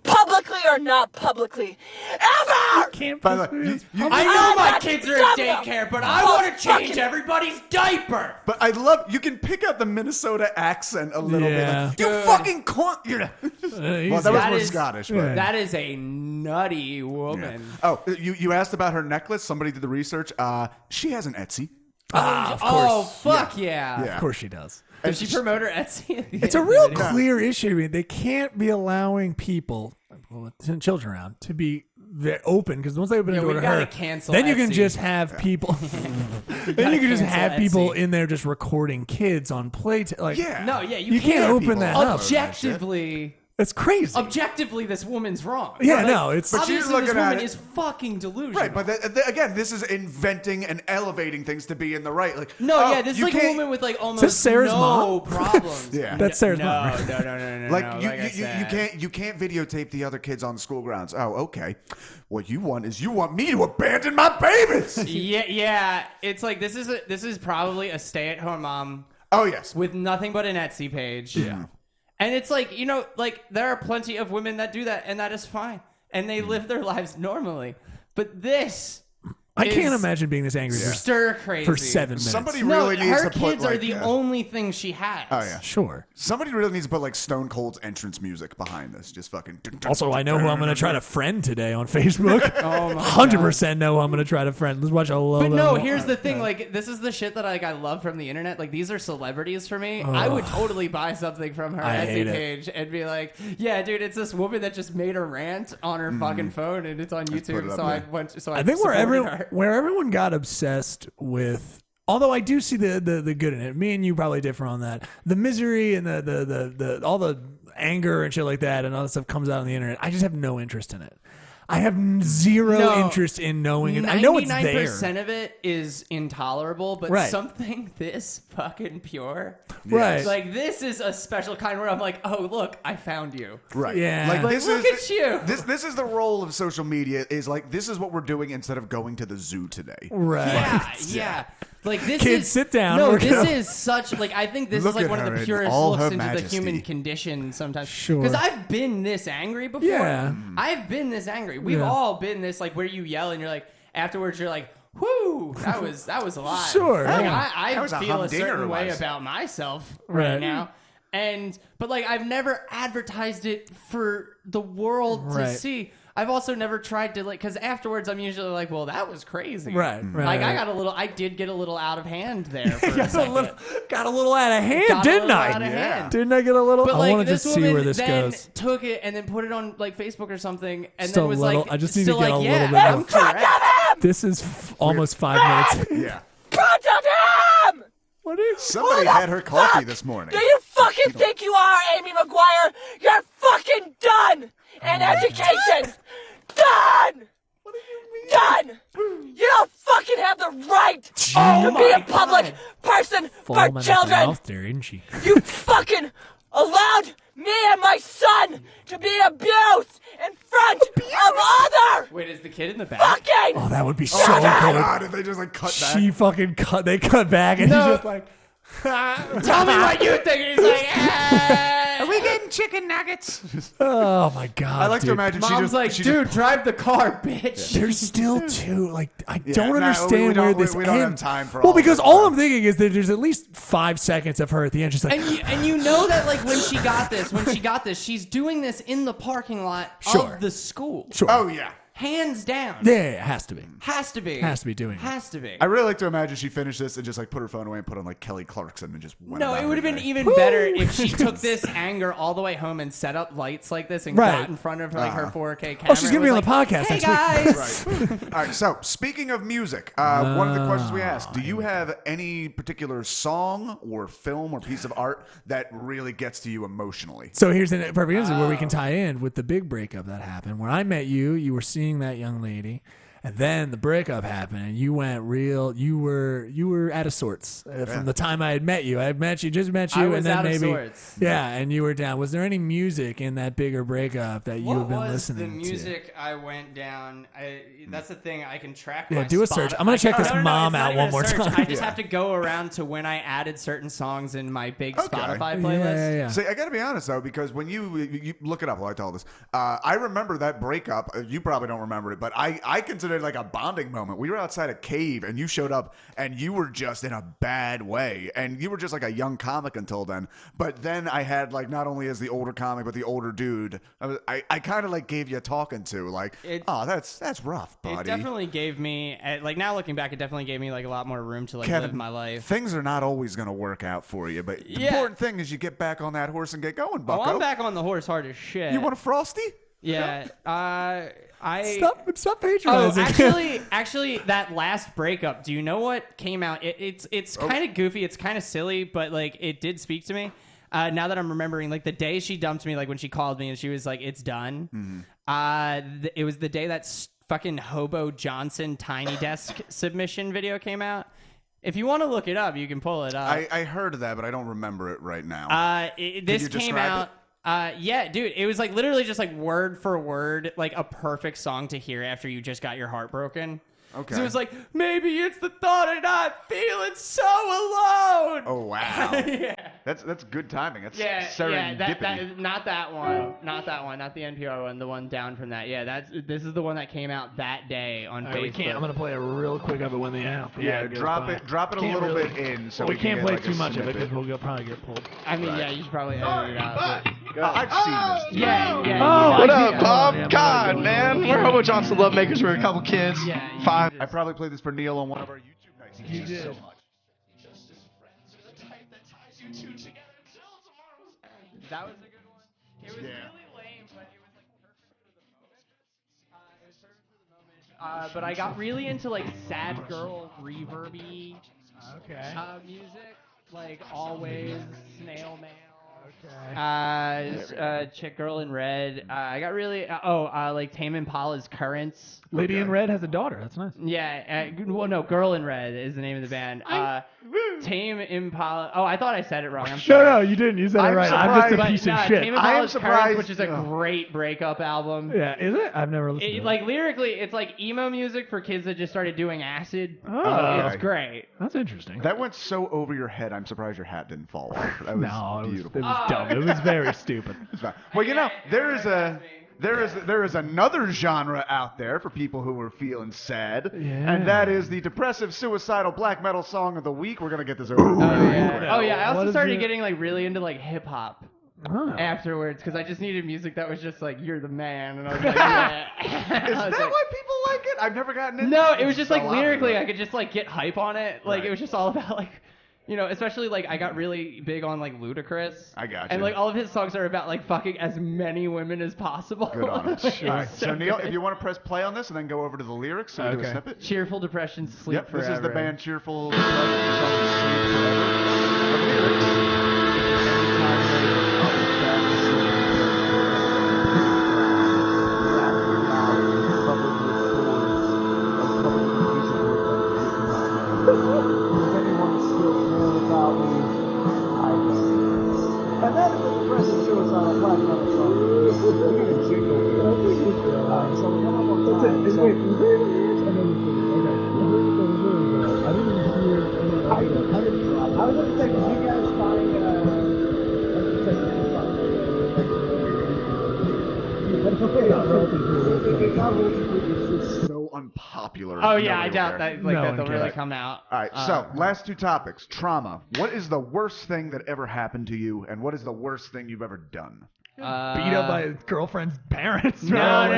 S5: Publicly or not publicly. Ever!
S3: Can't
S2: By the way,
S3: believe-
S4: I know
S5: I'm
S4: my
S5: not
S4: kids are in
S5: dumb.
S4: daycare, but I
S5: Oh,
S4: want to change
S5: fucking-
S4: everybody's diaper.
S2: But I love you can pick out the Minnesota accent a little
S3: Yeah.
S2: bit. Like, you
S4: Dude.
S2: fucking cunt. You're well, that was
S4: That
S2: more
S4: is-
S2: Scottish.
S3: yeah.
S2: But,
S4: That is a nutty woman.
S2: Oh, you asked about her necklace. Somebody did the research. She has an Etsy.
S3: of course.
S4: Oh fuck yeah!
S2: Yeah.
S3: Of course she does.
S4: Did she promote her Etsy? at the
S3: It's
S4: end
S3: a
S4: of the
S3: real
S4: video?
S3: clear issue. I mean, they can't be allowing people, with children around, to be open, because once they open
S4: Yeah,
S3: the door
S4: we
S3: to
S4: gotta
S3: her,
S4: cancel
S3: then you can
S4: Etsy.
S3: just have people. then you can just have people in there just recording kids on play. Like,
S2: Yeah.
S4: No, yeah,
S3: you can't
S2: have
S3: open
S2: people
S3: that
S2: upload
S3: up.
S2: that shit.
S4: Objectively,
S3: It's crazy.
S4: Objectively, this woman's wrong.
S3: Yeah,
S4: Like,
S3: no, it's.
S2: But
S4: obviously
S2: you're
S4: this
S2: looking at
S4: woman
S2: it-
S4: is fucking delusional.
S2: Right, but again, this is inventing and elevating things to be in the right. Like,
S4: No,
S2: oh,
S4: yeah, this is
S2: you
S4: like a
S2: can't-
S4: woman with like
S3: Is
S4: almost
S3: this Sarah's
S4: no
S3: mom?
S4: problems.
S2: Yeah.
S3: That's Sarah's
S4: no,
S3: mom.
S4: No.
S2: Like
S4: no,
S2: you,
S4: like I
S2: you
S4: said.
S2: you can't videotape the other kids on the school grounds. Oh, okay. What you want me to abandon my babies.
S4: Yeah. It's like this is probably a stay-at-home mom
S2: Oh yes.
S4: with nothing but an Etsy page.
S3: Yeah.
S4: And it's like, like there are plenty of women that do that, and that is fine. And they live their lives normally. But this
S3: I can't
S4: is
S3: imagine being this angry
S4: stir crazy.
S3: for 7 minutes.
S2: Somebody
S4: No,
S2: really needs
S4: her
S2: to put
S4: kids are
S2: like,
S4: the only thing she has.
S2: Oh yeah.
S3: Sure.
S2: Somebody really needs to put like Stone Cold's entrance music behind this. Just fucking.
S3: Also, I know who I'm going to try to friend today on Facebook.
S4: Oh my
S3: 100% know who I'm going to try to friend. Let's watch a little
S4: But
S3: bit
S4: no,
S3: of-
S4: here's the thing. Like, this is the shit that I love from the internet. Like, these are celebrities for me. I would totally buy something from her
S3: I
S4: Etsy
S3: hate it.
S4: page and be like, "Yeah, dude, it's this woman that just made a rant on her fucking phone, and it's on
S2: put
S4: YouTube."
S2: it up
S4: So I
S2: there.
S4: went. So
S3: I think
S4: her.
S3: where everyone got obsessed with, although I do see the good in it. Me and you probably differ on that. The misery and the all the anger and shit like that and all that stuff comes out on the internet. I just have no interest in it. I have zero
S4: No.
S3: interest in knowing it. I know it's there.
S4: 99% of it is intolerable, but
S3: Right.
S4: something this fucking pure,
S3: Right.
S4: like this is a special kind where I'm like, oh look, I found you.
S2: Right.
S3: Yeah.
S2: Like,
S3: Like,
S2: this
S4: look
S2: is,
S4: at you.
S2: This is the role of social media. Is like this is what we're doing instead of going to the zoo today.
S3: Right.
S4: Yeah. Like this
S3: Kids,
S4: is
S3: sit down.
S4: No,
S3: We're
S4: this
S3: gonna-
S4: is such like I think this
S2: Look
S4: is like
S2: at
S4: one of
S2: her
S4: the
S2: in
S4: purest
S2: all
S4: looks
S2: her
S4: into the
S2: majesty.
S4: human condition sometimes.
S3: Sure.
S4: Because I've been this angry before.
S3: Yeah.
S4: I've been this angry. We've
S3: Yeah.
S4: all been this like where you yell and you're like afterwards you're like, whoo, that was a lot.
S3: Sure,
S4: Like,
S3: yeah.
S4: I
S2: That was a
S4: feel a
S2: humdinger
S4: certain way
S2: was.
S4: about myself
S3: Right.
S4: right now. But like I've never advertised it for the world to
S3: Right.
S4: see. I've also never tried to like because afterwards I'm usually like, well, that was crazy.
S3: Right.
S4: Like
S3: right.
S4: I did get a little out of hand there for a
S3: got
S4: second.
S3: got a little out of hand,
S4: Got a
S3: didn't
S4: little
S3: I?
S4: out of hand.
S3: Didn't I get a little?
S4: But
S3: I
S4: like
S3: want to
S4: this
S3: just see
S4: woman
S3: where this
S4: then
S3: goes.
S4: took it and then put it on like Facebook or something, and
S3: Still
S4: then was
S3: a little-
S4: like,
S3: I just need to
S4: still
S3: get
S4: like,
S3: a
S4: yeah,
S3: little bit
S4: I'm
S3: more-
S4: correct.
S3: This is almost 5 minutes.
S2: Yeah.
S5: Contact him!
S3: What is?
S2: Somebody had her coffee this morning.
S5: Do you fucking think you are, Amy McGuire? You're fucking done in education! Done! What do you mean? Done! You don't fucking have the right to be a public person for
S3: Foam in the
S5: children!
S3: mouth there, isn't she?
S5: You fucking allowed me and my son to be abused in front of other
S4: Wait, is the kid in the back?
S5: fucking
S3: Oh, that would be so
S2: Oh
S3: good.
S2: God! If they just like cut back.
S3: She fucking cut. They cut back, and
S4: No.
S3: he's just like,
S4: Tell me what you think. He's like,
S2: Are we getting chicken nuggets?
S3: "Oh my god!"
S2: I like to
S3: dude.
S2: imagine she
S4: Mom's
S2: just
S4: like,
S2: she
S4: dude, drive the car, bitch.
S3: There's still two. Like, I
S2: Yeah,
S3: don't
S2: no, we
S3: understand
S2: don't-
S3: where
S2: we-
S3: this
S2: we don't have
S3: ends.
S2: time for
S3: well,
S2: all of
S3: because
S2: it,
S3: all
S2: so.
S3: I'm thinking is that there's at least 5 seconds of her at the end. She's like,
S4: And you know that like when she got this, she's doing this in the parking lot
S3: Sure.
S4: of the school.
S3: "Sure,
S2: Oh yeah.
S4: Hands down.
S3: yeah, it has to be."
S4: Has to be.
S3: Has to be doing it.
S4: Has to be.
S2: I really like to imagine she finished this and just like put her phone away and put on like Kelly Clarkson and just went
S4: No,
S2: about
S4: it would have
S2: her
S4: been
S2: day.
S4: even better if she took this anger all the way home and set up lights like this and
S3: Right.
S4: got in front of like her 4K camera.
S3: Oh, she's gonna be
S4: and
S3: on the
S4: was
S3: podcast
S4: Hey
S3: next week."
S4: guys.
S2: Right. All right. So, speaking of music, one of the questions we asked: do you have any particular song or film or piece of art that really gets to you emotionally?
S3: So here's a perfect answer where we can tie in with the big breakup that happened. When I met you, you were seeing that young lady, and then the breakup happened, and you went real. You were out of sorts from the time I had met you. I had met you, just met you,
S4: I was
S3: and then
S4: out of
S3: maybe
S4: sorts.
S3: yeah, and you were down. Was there any music in that bigger breakup that you
S4: What
S3: have been
S4: was
S3: listening
S4: the music I went down? That's the thing. I can track.
S3: Yeah,
S4: my
S3: do a
S4: Spotify-
S3: search. I'm gonna check this
S4: No,
S3: mom
S4: it's not
S3: out
S4: even
S3: one
S4: a
S3: more
S4: search.
S3: time.
S4: I just have to go around to when I added certain songs in my big Spotify
S3: to?
S4: playlist.
S3: Yeah.
S2: See, I got to be honest though, because when you look it up while I tell this, I remember that breakup. You probably don't remember it, but I consider it like a bonding moment. We were outside a cave, and you showed up, and you were just in a bad way, and you were just like a young comic until then. But then I had like not only as the older comic, but the older dude. I kind of like gave you a talking to, like, that's rough, buddy.
S4: It definitely gave me, like now looking back, it definitely gave me like a lot more room to like live my life.
S2: Things are not always going to work out for you, but the
S4: Yeah.
S2: important thing is you get back on that horse and get going, Bucko.
S4: Oh, I'm back on the horse hard as shit.
S2: You want a Frosty?
S4: Yeah. I.
S3: Stop
S4: Oh,
S3: patronizing.
S4: actually, that last breakup. Do you know what came out? It's kind of goofy. It's kind of silly, but like it did speak to me. now that I'm remembering, like the day she dumped me, like when she called me and she was like, "It's done." It was the day that fucking Hobo Johnson Tiny Desk submission video came out. If you want to look it up, you can pull it up.
S2: I heard of that, but I don't remember it right now.
S4: This came out. Yeah, dude, it was like literally just like word for word, like a perfect song to hear after you just got your heart broken.
S2: Okay.
S4: It was like, maybe it's the thought of not feeling so alone.
S2: Oh, wow.
S4: Yeah.
S2: That's good timing. That's
S4: Yeah,
S2: serendipity.
S4: not that one, not the NPR one, the one down from that. Yeah, this is the one that came out that day on Facebook.
S3: I'm gonna play a real quick of it when the app.
S2: Drop it a little bit in. So
S3: we can't play
S2: get,
S3: too
S2: a
S3: much of it
S2: snippet.
S3: because we'll probably get pulled.
S4: I mean, yeah, you should probably edit it out. but-
S2: I've seen this.
S4: Yeah.
S6: What up, Bob? God, man. We're Hobo Johnson Love Makers. We're a couple kids.
S4: Yeah,
S6: 5.
S2: I probably played this for Neil on one of our YouTube nights. He
S3: did.
S2: so much.
S4: That was a good one. It was really lame, but it was like perfect for the moment. It was perfect for the moment. But I got really into like sad girl reverby music, like Always, Snail Mail. Chick Girl in Red. I got really like Tame Impala's Currents.
S3: Lady in Red has a daughter. That's nice.
S4: Yeah, well, no, Girl in Red is the name of the band. Tame Impala. Oh, I thought I said it wrong. I'm sorry.
S3: No, you didn't. You said it right. I'm just a
S2: surprised.
S3: piece of shit.
S4: Tame
S2: I am
S4: Impala's
S2: surprised.
S4: Currents, which is a great breakup album.
S3: Yeah, is it? I've never listened to it.
S4: Like lyrically, it's like emo music for kids that just started doing acid.
S3: Oh.
S4: It's great.
S3: That's interesting.
S2: That went so over your head. I'm surprised your hat didn't fall off. That was
S3: No, it
S2: beautiful.
S3: was dumb. It was very stupid.
S2: It's fine. Well, you know, there is another genre out there for people who are feeling sad, and that is the depressive, suicidal black metal song of the week. We're gonna get this over.
S4: Oh yeah. I
S3: What
S4: also
S3: is
S4: started
S3: it?
S4: getting like really into like hip hop.
S3: Oh.
S4: Afterwards, because I just needed music that was just like, you're the man, and I was like, yeah.
S2: Is that why people like it? I've never gotten into
S4: No,
S2: it.
S4: it was just
S2: So
S4: like lyrically,
S2: obvious.
S4: I could just like get hype on it. Like
S2: Right.
S4: it was just all about like, you know, especially like I got really big on like Ludacris.
S2: I got
S4: And
S2: you.
S4: like all of his songs are about like fucking as many women as possible.
S2: Good on it.
S4: It's
S2: All right, so Neil,
S4: good.
S2: if you want to press play on this and then go over to the lyrics, so we do a
S3: Okay.
S2: snippet.
S4: Cheerful depression, sleep
S2: Yep,
S4: forever.
S2: this is the band Cheerful Depression, the song Sleep Forever. The lyrics. It's so unpopular.
S4: Oh yeah, I
S2: Nobody
S4: doubt
S2: will
S4: that
S2: care.
S4: like
S3: No
S4: that
S3: one
S4: they'll really
S3: cares.
S4: come out.
S2: All right, so last two topics. Trauma. What is the worst thing that ever happened to you, and what is the worst thing you've ever done?
S3: Beat up by his girlfriend's parents.
S4: No.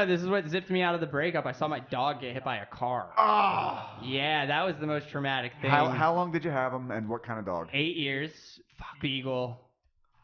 S4: This is what zipped me out of the breakup. I saw my dog get hit by a car.
S2: Oh.
S4: Yeah, that was the most traumatic thing.
S2: How long did you have him, and what kind of dog?
S4: 8 years. Beagle.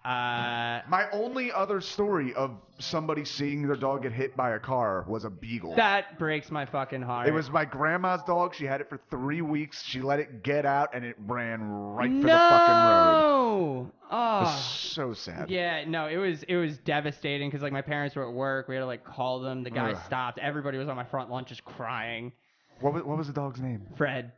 S2: My only other story of somebody seeing their dog get hit by a car was a beagle.
S4: That breaks my fucking heart.
S2: It was my grandma's dog. She had it for 3 weeks. She let it get out, and it ran right for
S4: no!
S2: the fucking road. It
S4: Oh.
S2: was so sad.
S4: Yeah, no, it was devastating because like my parents were at work. We had to like call them. The guy
S2: Ugh.
S4: stopped. Everybody was on my front lawn just crying.
S2: What was the dog's name?
S4: Fred,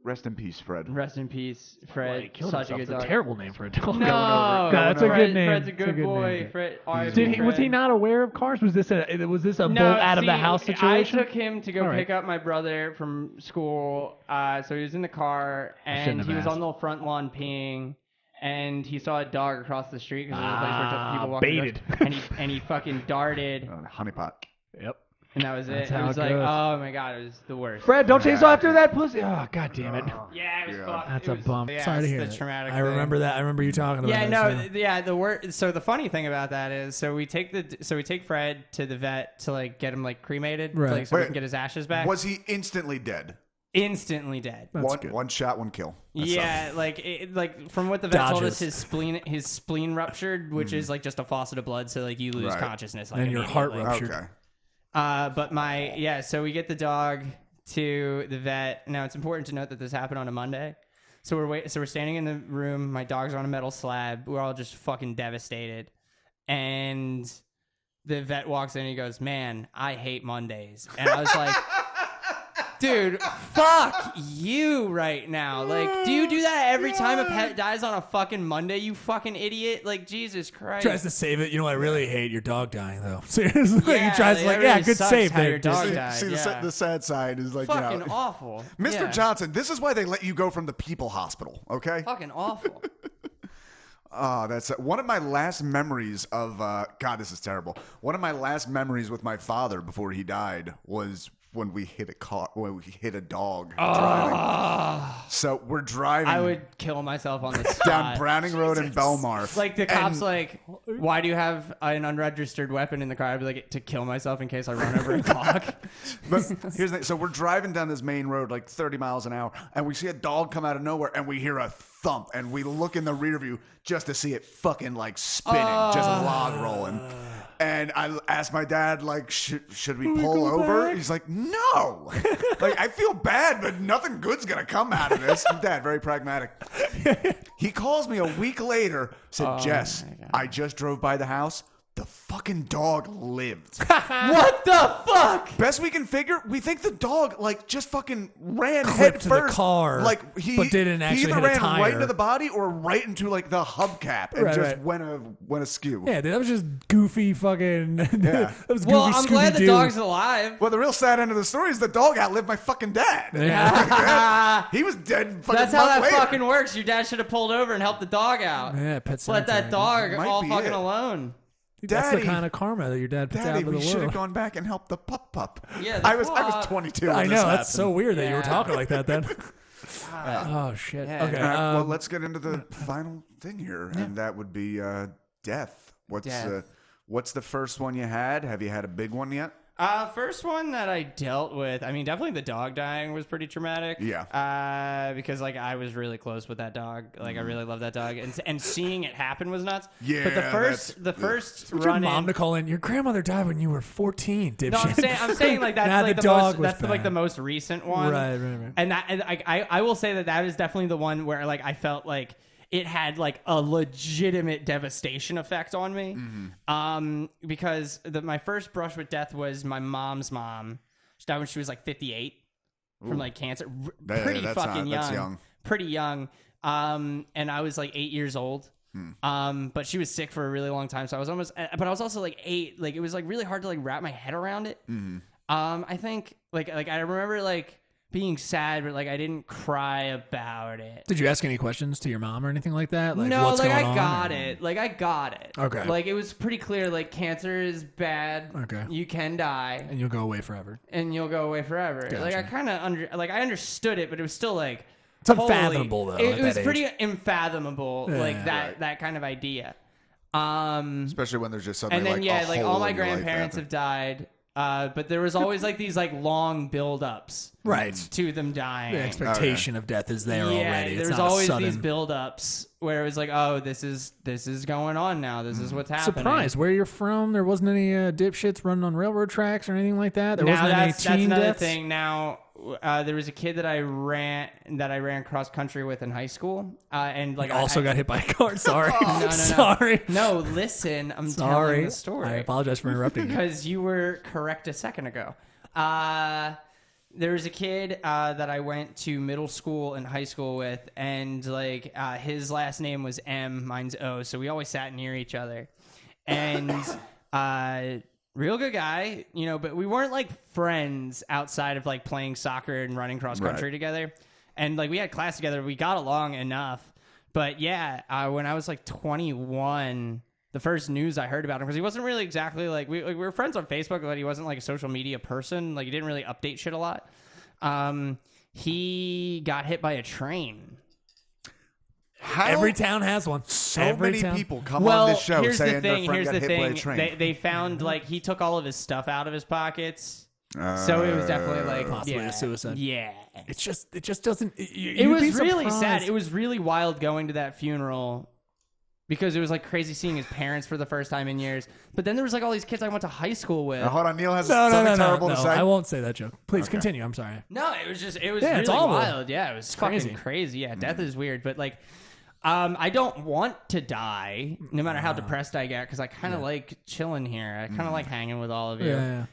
S2: Rest in peace, Fred.
S4: rest in peace, Fred.
S3: He killed
S4: Such a
S3: himself.
S4: good
S3: It's
S4: dog.
S3: a terrible name for a dog.
S4: No,
S3: That's a
S4: Fred-
S3: good name.
S4: Fred's a
S3: It's a
S4: good
S3: good
S4: boy.
S3: name.
S4: Fred,
S3: Was he not aware of cars? Was this a bolt out of the house situation?
S4: I took him to go
S3: All right.
S4: pick up my brother from school. So he was in the car, and
S3: shouldn't have
S4: he was
S3: asked.
S4: on the front lawn peeing. And he saw a dog across the street because there was a place where just people walking.
S3: baited.
S4: And he fucking darted,
S2: Honeypot.
S3: Yep.
S4: and that was
S3: That's
S4: it.
S3: how
S4: It was
S3: it
S4: like,
S3: goes.
S4: oh my god, it was the worst.
S3: Fred, don't chase after that pussy. Oh, god damn it.
S4: Yeah, it was fucked.
S3: That's
S4: It
S3: a
S4: was-
S3: bump.
S4: Yeah,
S3: Sorry to
S4: it's
S3: hear
S4: the
S3: that.
S4: traumatic
S3: I
S4: thing.
S3: remember that. I remember you talking about
S4: Yeah,
S3: it.
S4: no,
S3: so.
S4: yeah. The word. So the funny thing about that is, so we take Fred to the vet to like get him like cremated,
S3: Right.
S4: like, so we
S2: Wait,
S4: can get his ashes back.
S2: Was he instantly dead?
S4: Instantly dead.
S3: That's good.
S2: One shot, one kill. That's
S4: Yeah, like from what the vet told us,
S3: Dodges.
S4: his spleen ruptured, which is like just a faucet of blood, so like you lose
S2: Right.
S4: consciousness, like,
S3: And your heart
S4: immediately.
S3: ruptured.
S2: Okay.
S4: But so we get the dog to the vet. Now it's important to note that this happened on a Monday. So we're standing in the room. My dogs are on a metal slab. We're all just fucking devastated. And the vet walks in and he goes, "Man, I hate Mondays." And I was like, dude, fuck you right now. Like, do you do that every time a pet dies on a fucking Monday, you fucking idiot? Like, Jesus Christ.
S3: Tries to save it. You know, I really hate your dog dying, though. Seriously.
S4: Yeah,
S3: he tries to, like,
S4: that
S3: yeah,
S4: really
S3: good
S4: sucks
S3: save
S4: how
S3: there.
S4: your dog
S3: dude.
S4: died.
S2: See,
S4: Yeah.
S2: the sad side is like,
S4: Fucking awful.
S2: Mr.
S4: Yeah.
S2: Johnson, this is why they let you go from the people hospital, okay?
S4: Fucking awful.
S2: That's one of my last memories of, God, this is terrible. One of my last memories with my father before he died was when we hit a dog driving. So we're driving.
S4: I would kill myself on the spot.
S2: down Browning Road in Belmar.
S4: Like the cops, like, why do you have an unregistered weapon in the car? I'd be like, to kill myself in case I run over a dog.
S2: But here's the thing. So we're driving down this main road like 30 miles an hour, and we see a dog come out of nowhere, and we hear a thump, and we look in the rear view just to see it fucking like spinning, just log rolling. And I asked my dad, like, should we pull over? He's like, no. Like, I feel bad, but nothing good's going to come out of this. Dad, very pragmatic. He calls me a week later, said, Jess, I just drove by the house. The fucking dog lived.
S4: What the fuck?
S2: Best we can figure, we think the dog like just fucking ran
S3: Clipped
S2: head
S3: to
S2: first.
S3: the car,
S2: like
S3: but didn't actually
S2: he either
S3: hit a
S2: ran
S3: tire.
S2: right into the body or right into like the hubcap and just went askew.
S3: Yeah, dude, that was just goofy fucking.
S2: Yeah.
S3: That was goofy.
S4: Well, I'm glad the
S3: Scooby-Doo.
S4: dog's alive.
S2: Well, the real sad end of the story is the dog outlived my fucking dad.
S3: Yeah.
S2: He was dead. Fucking
S4: That's how that
S2: later.
S4: fucking works. Your dad should have pulled over and helped the dog out.
S3: Yeah, Pet
S4: Let that
S3: Sematary.
S4: dog
S2: Might
S4: all
S2: be
S4: fucking
S2: it.
S4: alone.
S3: That's the
S2: Daddy.
S3: kind of karma that your dad puts out
S2: Daddy,
S3: into the
S2: we should
S3: world.
S2: have gone back and helped the pup.
S4: Yeah, the
S2: I was
S4: pup.
S2: 22.
S3: I
S2: when
S3: know
S2: this
S3: that's so
S2: happened.
S3: weird that you were
S4: Yeah.
S3: talking like that. Then. Oh shit.
S4: Yeah.
S3: Okay.
S2: All right, well, let's get into the final thing here, and that would be death. What's the first one you had? Have you had a big one yet?
S4: First one that I dealt with, I mean, definitely the dog dying was pretty traumatic.
S2: Yeah.
S4: Because like I was really close with that dog. Like I really love that dog, and seeing it happen was nuts.
S2: Yeah,
S4: But the first
S3: Get your
S4: run
S3: mom
S4: in.
S3: to call in. Your grandmother died when you were 14. Dipshit.
S4: No, I'm saying like that's
S3: Nah,
S4: like
S3: the
S4: the
S3: dog
S4: most,
S3: was
S4: that's like the
S3: bad.
S4: most recent one.
S3: Right.
S4: And I will say that is definitely the one where like I felt like it had like a legitimate devastation effect on me. Because my first brush with death was my mom's mom. She died when she was like 58 from like cancer. Pretty fucking young.
S2: That's young.
S4: Pretty young. And I was like 8 years old. But she was sick for a really long time, so I was but I was also like 8. Like it was like really hard to like wrap my head around it. I think like I remember like being sad, but like I didn't cry about it.
S3: Did you ask any questions to your mom or anything like that? Like,
S4: No,
S3: what's
S4: like
S3: going
S4: I
S3: on?
S4: got it. Like I got it.
S3: Okay.
S4: Like it was pretty clear. Like cancer is bad.
S3: Okay.
S4: You can die,
S3: And you'll go away forever.
S4: and you'll go away forever.
S3: Gotcha.
S4: Like I kind of I understood it, but it was still like
S3: It's unfathomable, though,
S4: It
S3: at
S4: was
S3: that
S4: pretty unfathomable,
S3: Yeah.
S4: like that
S2: Right.
S4: that kind of idea.
S2: Especially when there's just suddenly
S4: And then
S2: like
S4: like
S2: a
S4: all
S2: hole
S4: my
S2: in your life
S4: grandparents have
S2: happened.
S4: died, but there was always like these like long build-ups
S3: Right.
S4: to them dying.
S3: The expectation of death is there already. It's
S4: There was
S3: not
S4: always
S3: sudden.
S4: these build-ups where it was like, oh, this is going on now. This is what's happening.
S3: Surprised where you're from. There wasn't any dipshits running on railroad tracks or anything like that. There
S4: Now
S3: wasn't any
S4: that's
S3: teen
S4: another
S3: deaths.
S4: thing. Now there was a kid that I ran cross country with in high school, and like
S3: Also got hit by a car. Sorry.
S4: no.
S3: Sorry.
S4: No, listen, I'm telling
S3: Sorry.
S4: the story.
S3: I apologize for interrupting you.
S4: Because you were correct a second ago. There was a kid that I went to middle school and high school with, and like his last name was M, mine's O, so we always sat near each other. And real good guy, you know, but we weren't like friends outside of like playing soccer and running cross country together. And like we had class together, we got along enough. But yeah, when I was like 21, the first news I heard about him, because he wasn't really exactly like we were friends on Facebook, but he wasn't like a social media person. Like he didn't really update shit a lot. He got hit by a train.
S2: How
S3: Every town has one.
S2: so
S3: Every
S2: many
S3: town.
S2: people come
S4: Well,
S2: on this show
S4: here's
S2: saying
S4: the
S2: their
S4: thing.
S2: friend
S4: Here's
S2: got
S4: the
S2: hit by a
S4: thing.
S2: train.
S4: They found like he took all of his stuff out of his pockets, so it was definitely like
S3: Possibly
S4: yeah,
S3: a suicide.
S4: Yeah.
S3: It just doesn't.
S4: It was really sad. It was really wild going to that funeral because it was like crazy seeing his parents for the first time in years. But then there was like all these kids I went to high school with.
S2: Now, hold on, Neil has something terrible to say.
S3: I won't say that joke. Please continue. I'm sorry.
S4: No, it was really
S3: it's awful.
S4: wild. Yeah, it was fucking crazy. Yeah, death is weird, but like, I don't want to die, no matter how depressed I get, because I kind of like chilling here. I kind of like hanging with all of you.
S3: Yeah.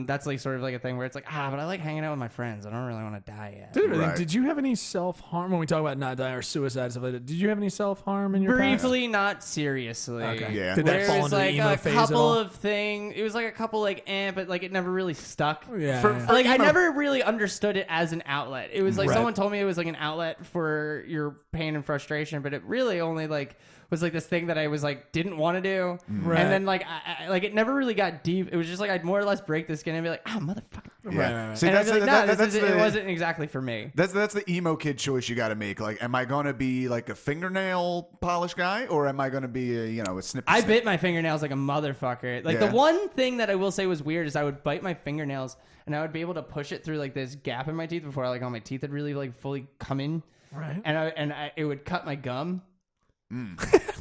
S4: That's like sort of like a thing where it's like, but I like hanging out with my friends. I don't really want to die yet.
S3: Did you have any self-harm when we talk about not dying or suicide stuff like that? Did you have any self-harm in your past?
S4: Briefly, not seriously.
S3: Okay.
S2: Yeah.
S3: Did that
S4: There
S3: fall
S4: was
S3: into
S4: like
S3: the emo
S4: a
S3: phase at
S4: couple
S3: all?
S4: of things. It was like a couple like but like it never really stuck.
S3: Yeah.
S4: Like I never really understood it as an outlet. It was like
S3: Right.
S4: someone told me it was like an outlet for your pain and frustration, but it really only like was like this thing that I was like didn't want to do,
S3: Right.
S4: and then like I like it never really got deep. It was just like I'd more or less break the skin and be like, motherfucker.
S2: Yeah.
S3: Right.
S2: See,
S4: And I'd
S2: that's,
S4: be like, no,
S2: that's
S4: it
S2: the,
S4: wasn't exactly for me.
S2: That's the emo kid choice you got to make. Like, am I going to be like a fingernail polish guy, or am I going to be a snip?
S4: I bit my fingernails like a motherfucker. Like
S2: Yeah.
S4: the one thing that I will say was weird is I would bite my fingernails and I would be able to push it through like this gap in my teeth before like all my teeth had really like fully come in.
S3: Right.
S4: And it would cut my gum.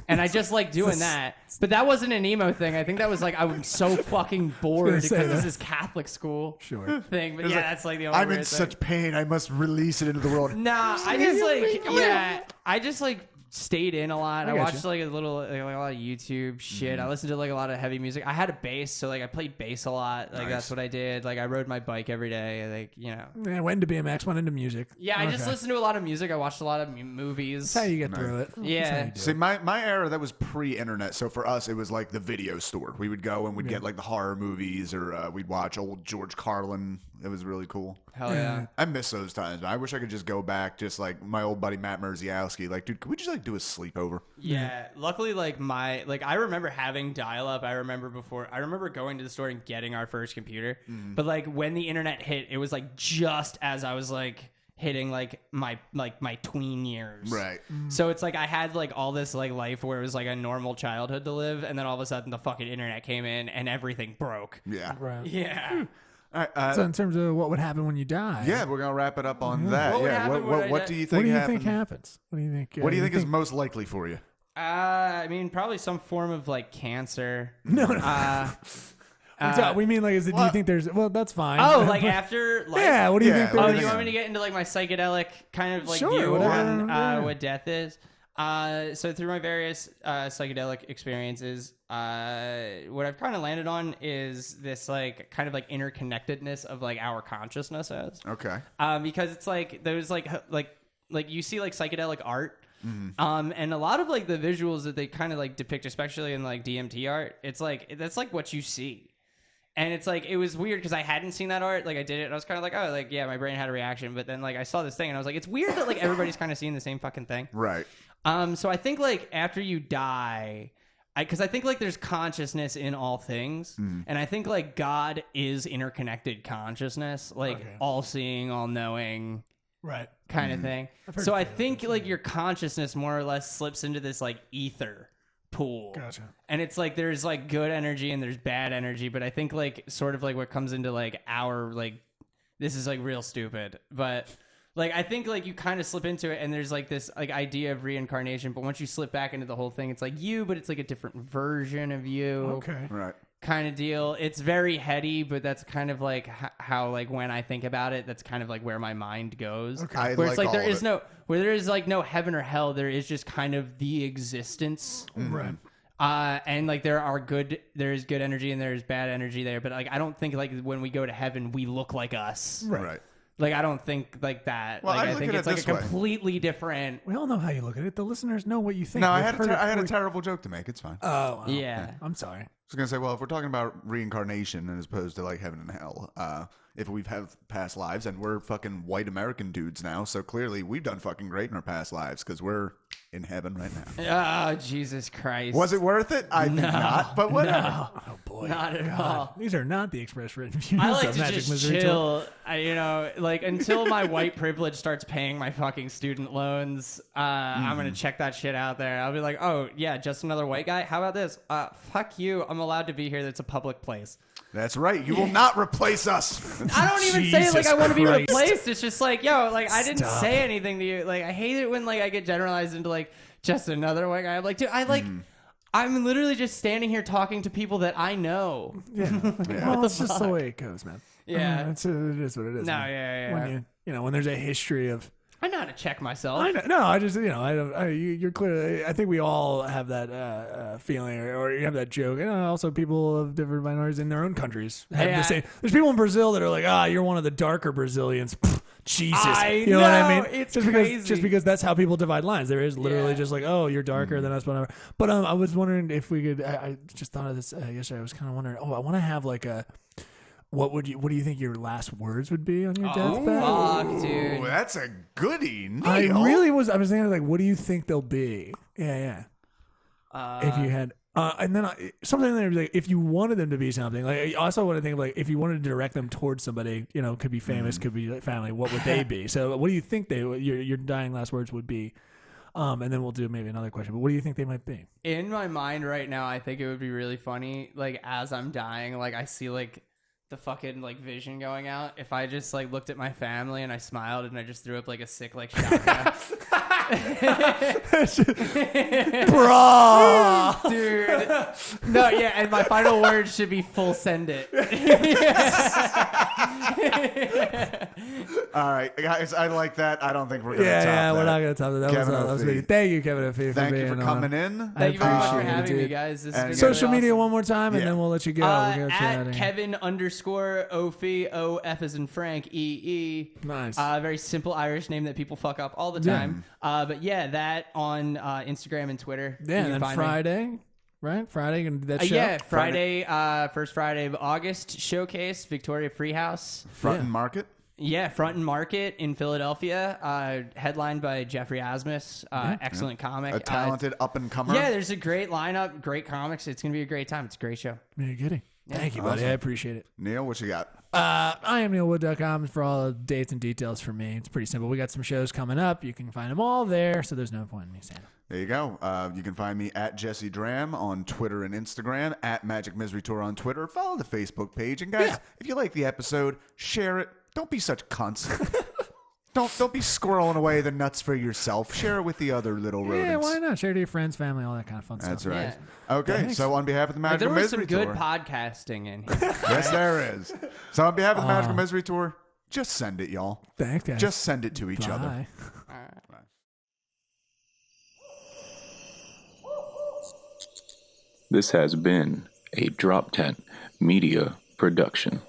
S4: And I just like doing that. But that wasn't an emo thing. I think that was like I'm so fucking bored because
S3: say
S4: this
S3: that.
S4: is Catholic school
S3: Sure.
S4: thing. But yeah, that's like the only
S2: I'm
S4: weird
S2: in
S4: thing.
S2: such pain. I must release it into the world.
S4: Nah, I just like I just like stayed in a lot. I
S3: got
S4: watched
S3: you.
S4: like a lot of YouTube shit. I listened to like a lot of heavy music. I had a bass, so like I played bass a lot. Like that's what I did. Like I rode my bike every day. Like
S3: Yeah, went into BMX, went into music.
S4: Yeah, I just listened to a lot of music. I watched a lot of movies.
S3: That's how you get through it.
S4: Yeah.
S3: That's how you do
S2: See,
S3: it.
S2: my era, that was pre-internet. So for us, it was like the video store. We would go and we'd get like the horror movies, or we'd watch old George Carlin. It was really cool.
S4: Hell yeah.
S2: I miss those times. I wish I could just go back, just like my old buddy Matt Merziowski. Like, dude, could we just like do a sleepover?
S4: Yeah. Luckily, like I remember having dial-up. I remember going to the store and getting our first computer. But like when the internet hit, it was like just as I was like hitting like my tween years.
S2: Right.
S4: So it's like I had like all this like life where it was like a normal childhood to live, and then all of a sudden the fucking internet came in and everything broke.
S2: Yeah.
S3: Right.
S4: Yeah.
S2: All right,
S3: So in terms of what would happen when you die,
S2: yeah, we're gonna wrap it up on that.
S4: What would
S2: Yeah.
S4: happen when I
S2: What
S4: die?
S2: do you
S3: what
S2: think
S3: do you
S2: happened?
S3: think happens? What do you think?
S2: What do you think is most likely for you?
S4: I mean, probably some form of like cancer.
S3: No. We mean like, do you think there's? Well, that's fine.
S4: Like after life.
S3: Yeah. What do you
S2: Yeah,
S3: think?
S2: like-
S4: Oh,
S3: there's-
S4: you want me to get into like my psychedelic kind of like
S3: Sure,
S4: view
S3: whatever,
S4: on
S3: yeah.
S4: what death is? So through my various psychedelic experiences, what I've kind of landed on is this like kind of like interconnectedness of like our consciousnesses.
S2: Okay.
S4: Because it's like there's like you see like psychedelic art. And a lot of like the visuals that they kind of like depict, especially in like DMT art, it's like that's like what you see. And it's like, it was weird because I hadn't seen that art. Like, I did it, and I was kind of like, oh, like, yeah, my brain had a reaction. But then, like, I saw this thing, and I was like, it's weird that, like, everybody's kind of seeing the same fucking thing.
S2: Right.
S4: So I think, like, after you die, because I think, like, there's consciousness in all things. And I think, like, God is interconnected consciousness, like, all-seeing, all-knowing
S3: Right.
S4: kind of thing. So I think, like, your consciousness more or less slips into this, like, ether pool.
S3: Gotcha.
S4: And it's like there's like good energy and there's bad energy, but I think like sort of like what comes into like our like this is like real stupid, but like I think like you kind of slip into it and there's like this like idea of reincarnation, but once you slip back into the whole thing, it's like you, but it's like a different version of you.
S3: Okay.
S2: Right.
S4: Kind of deal. It's very heady, but that's kind of like how like when I think about it, that's kind of like where my mind goes.
S2: I
S4: Where it's
S2: like
S4: like there
S2: all of
S4: is
S2: it.
S4: no where there is like no heaven or hell. There is just kind of the existence.
S3: Right.
S4: And like there is good energy and there's bad energy there, but like I don't think like when we go to heaven we look like us.
S2: Right.
S4: Like I don't think like that.
S2: Well,
S4: like
S2: I
S4: I
S2: look
S4: think
S2: at
S4: it's
S2: it
S4: like a
S2: this way.
S4: completely different.
S3: We all know how you look at it. The listeners know what you think.
S2: No, I
S3: We've
S2: had
S3: heard it
S2: I had a
S3: 40
S2: terrible joke to make. It's fine. I
S3: Oh, wow.
S4: Yeah.
S3: I'm sorry.
S2: was gonna say, well, if we're talking about reincarnation as opposed to like heaven and hell, if we've had past lives, and we're fucking white American dudes now, so clearly we've done fucking great in our past lives because we're in heaven right now.
S4: Oh, Jesus Christ.
S2: Was it worth it? I think not, but whatever.
S3: Oh boy.
S4: Not at all.
S3: These are not the express written views
S4: I like
S3: of
S4: to
S3: Magic
S4: just
S3: Misery
S4: chill. Like until my white privilege starts paying my fucking student loans, I'm gonna check that shit out there. I'll be like, oh yeah, just another white guy. How about this? Fuck you. I'm allowed to be here. That's a public place.
S2: That's right. You will not replace us.
S4: I don't even say it like I want to be
S3: Christ.
S4: replaced. It's just like, yo, like I didn't say anything to you. Like I hate it when like I get generalized into like just another white guy. I'm like, dude, I'm literally just standing here talking to people that I know.
S3: Yeah. Well, it's just the way it goes, man.
S4: Yeah.
S3: I mean, it is what it is.
S4: No,
S3: man.
S4: yeah.
S3: When when there's a history of.
S4: I know how to check myself.
S3: I just, I don't. You're clearly. I think we all have that feeling, or you have that joke. And also, people of different minorities in their own countries have the same. There's people in Brazil that are like, you're one of the darker Brazilians. Pfft, Jesus, you know what I mean?
S4: It's
S3: just
S4: crazy.
S3: Just because that's how people divide lines. There is literally just like, you're darker than us, whatever. But I was wondering if we could. I just thought of this yesterday. I was kind of wondering. I want to have like a. What do you think your last words would be on your deathbed?
S4: Fuck, dude.
S2: Ooh, that's a goodie, Neil.
S3: I was thinking like, what do you think they'll be? Yeah. If you had, and then something that like, if you wanted them to be something, like I also want to think of like, if you wanted to direct them towards somebody, could be famous, could be like family. What would they be? So, what do you think your dying last words would be? And then we'll do maybe another question. But what do you think they might be?
S4: In my mind right now, I think it would be really funny. Like as I'm dying, like I see like the fucking like vision going out. If I just like looked at my family and I smiled and I just threw up like a sick like shotgun.
S3: Bro,
S4: dude. No, yeah, and my final words should be full send it.
S2: All right, guys, I like that. I don't think we're gonna top that.
S3: we're not gonna top that. That was amazing. Thank you, Kevin O'Fee,
S2: Thank you for
S3: being
S2: coming in.
S4: Thank you very much for
S3: appreciate it,
S4: having me,
S3: dude.
S4: guys. This
S2: And
S4: is
S3: Social
S4: really
S3: media
S4: awesome.
S3: one more time, and then we'll let you go. We're gonna
S4: At Kevin_O'Fee, O-F as in Frank, E-E.
S3: Nice.
S4: Very simple Irish name that people fuck up all the time. But yeah, that on Instagram and Twitter.
S3: Yeah,
S4: You
S3: and
S4: can
S3: then
S4: find me.
S3: Friday, right? Friday, you can do that show.
S4: Yeah, Friday, first Friday of August, Showcase, Victoria Freehouse.
S2: Front and Market.
S4: Yeah, Front and Market in Philadelphia, headlined by Jeffrey Asmus, excellent comic.
S2: A talented up-and-comer.
S4: Yeah, there's a great lineup, great comics. It's going to be a great time. It's a great show.
S3: You're kidding. Thank you, buddy. I appreciate it.
S2: Neil, what you got?
S3: I am neilwood.com for all the dates and details for me. It's pretty simple. We got some shows coming up. You can find them all there, so there's no point in me saying it.
S2: There you go. You can find me at Jesse Dram on Twitter and Instagram, at Magic Misery Tour on Twitter. Follow the Facebook page. And guys, if you like the episode, share it. Don't be such cunts. Don't be squirreling away the nuts for yourself. Share it with the other little rodents.
S3: Yeah, why not? Share it to your friends, family, all that kind of fun
S2: That's
S3: stuff.
S2: right.
S4: Yeah.
S2: Okay,
S3: Thanks.
S2: so on behalf of the
S4: There
S2: Magical
S4: was some
S2: Misery
S4: good
S2: Tour.
S4: podcasting in here.
S2: Yes, there is. So on behalf of the Magical Misery Tour, just send it, y'all.
S3: Thanks, guys.
S2: Just send it to each other.
S3: Bye.
S1: This has been a DropTent Media production.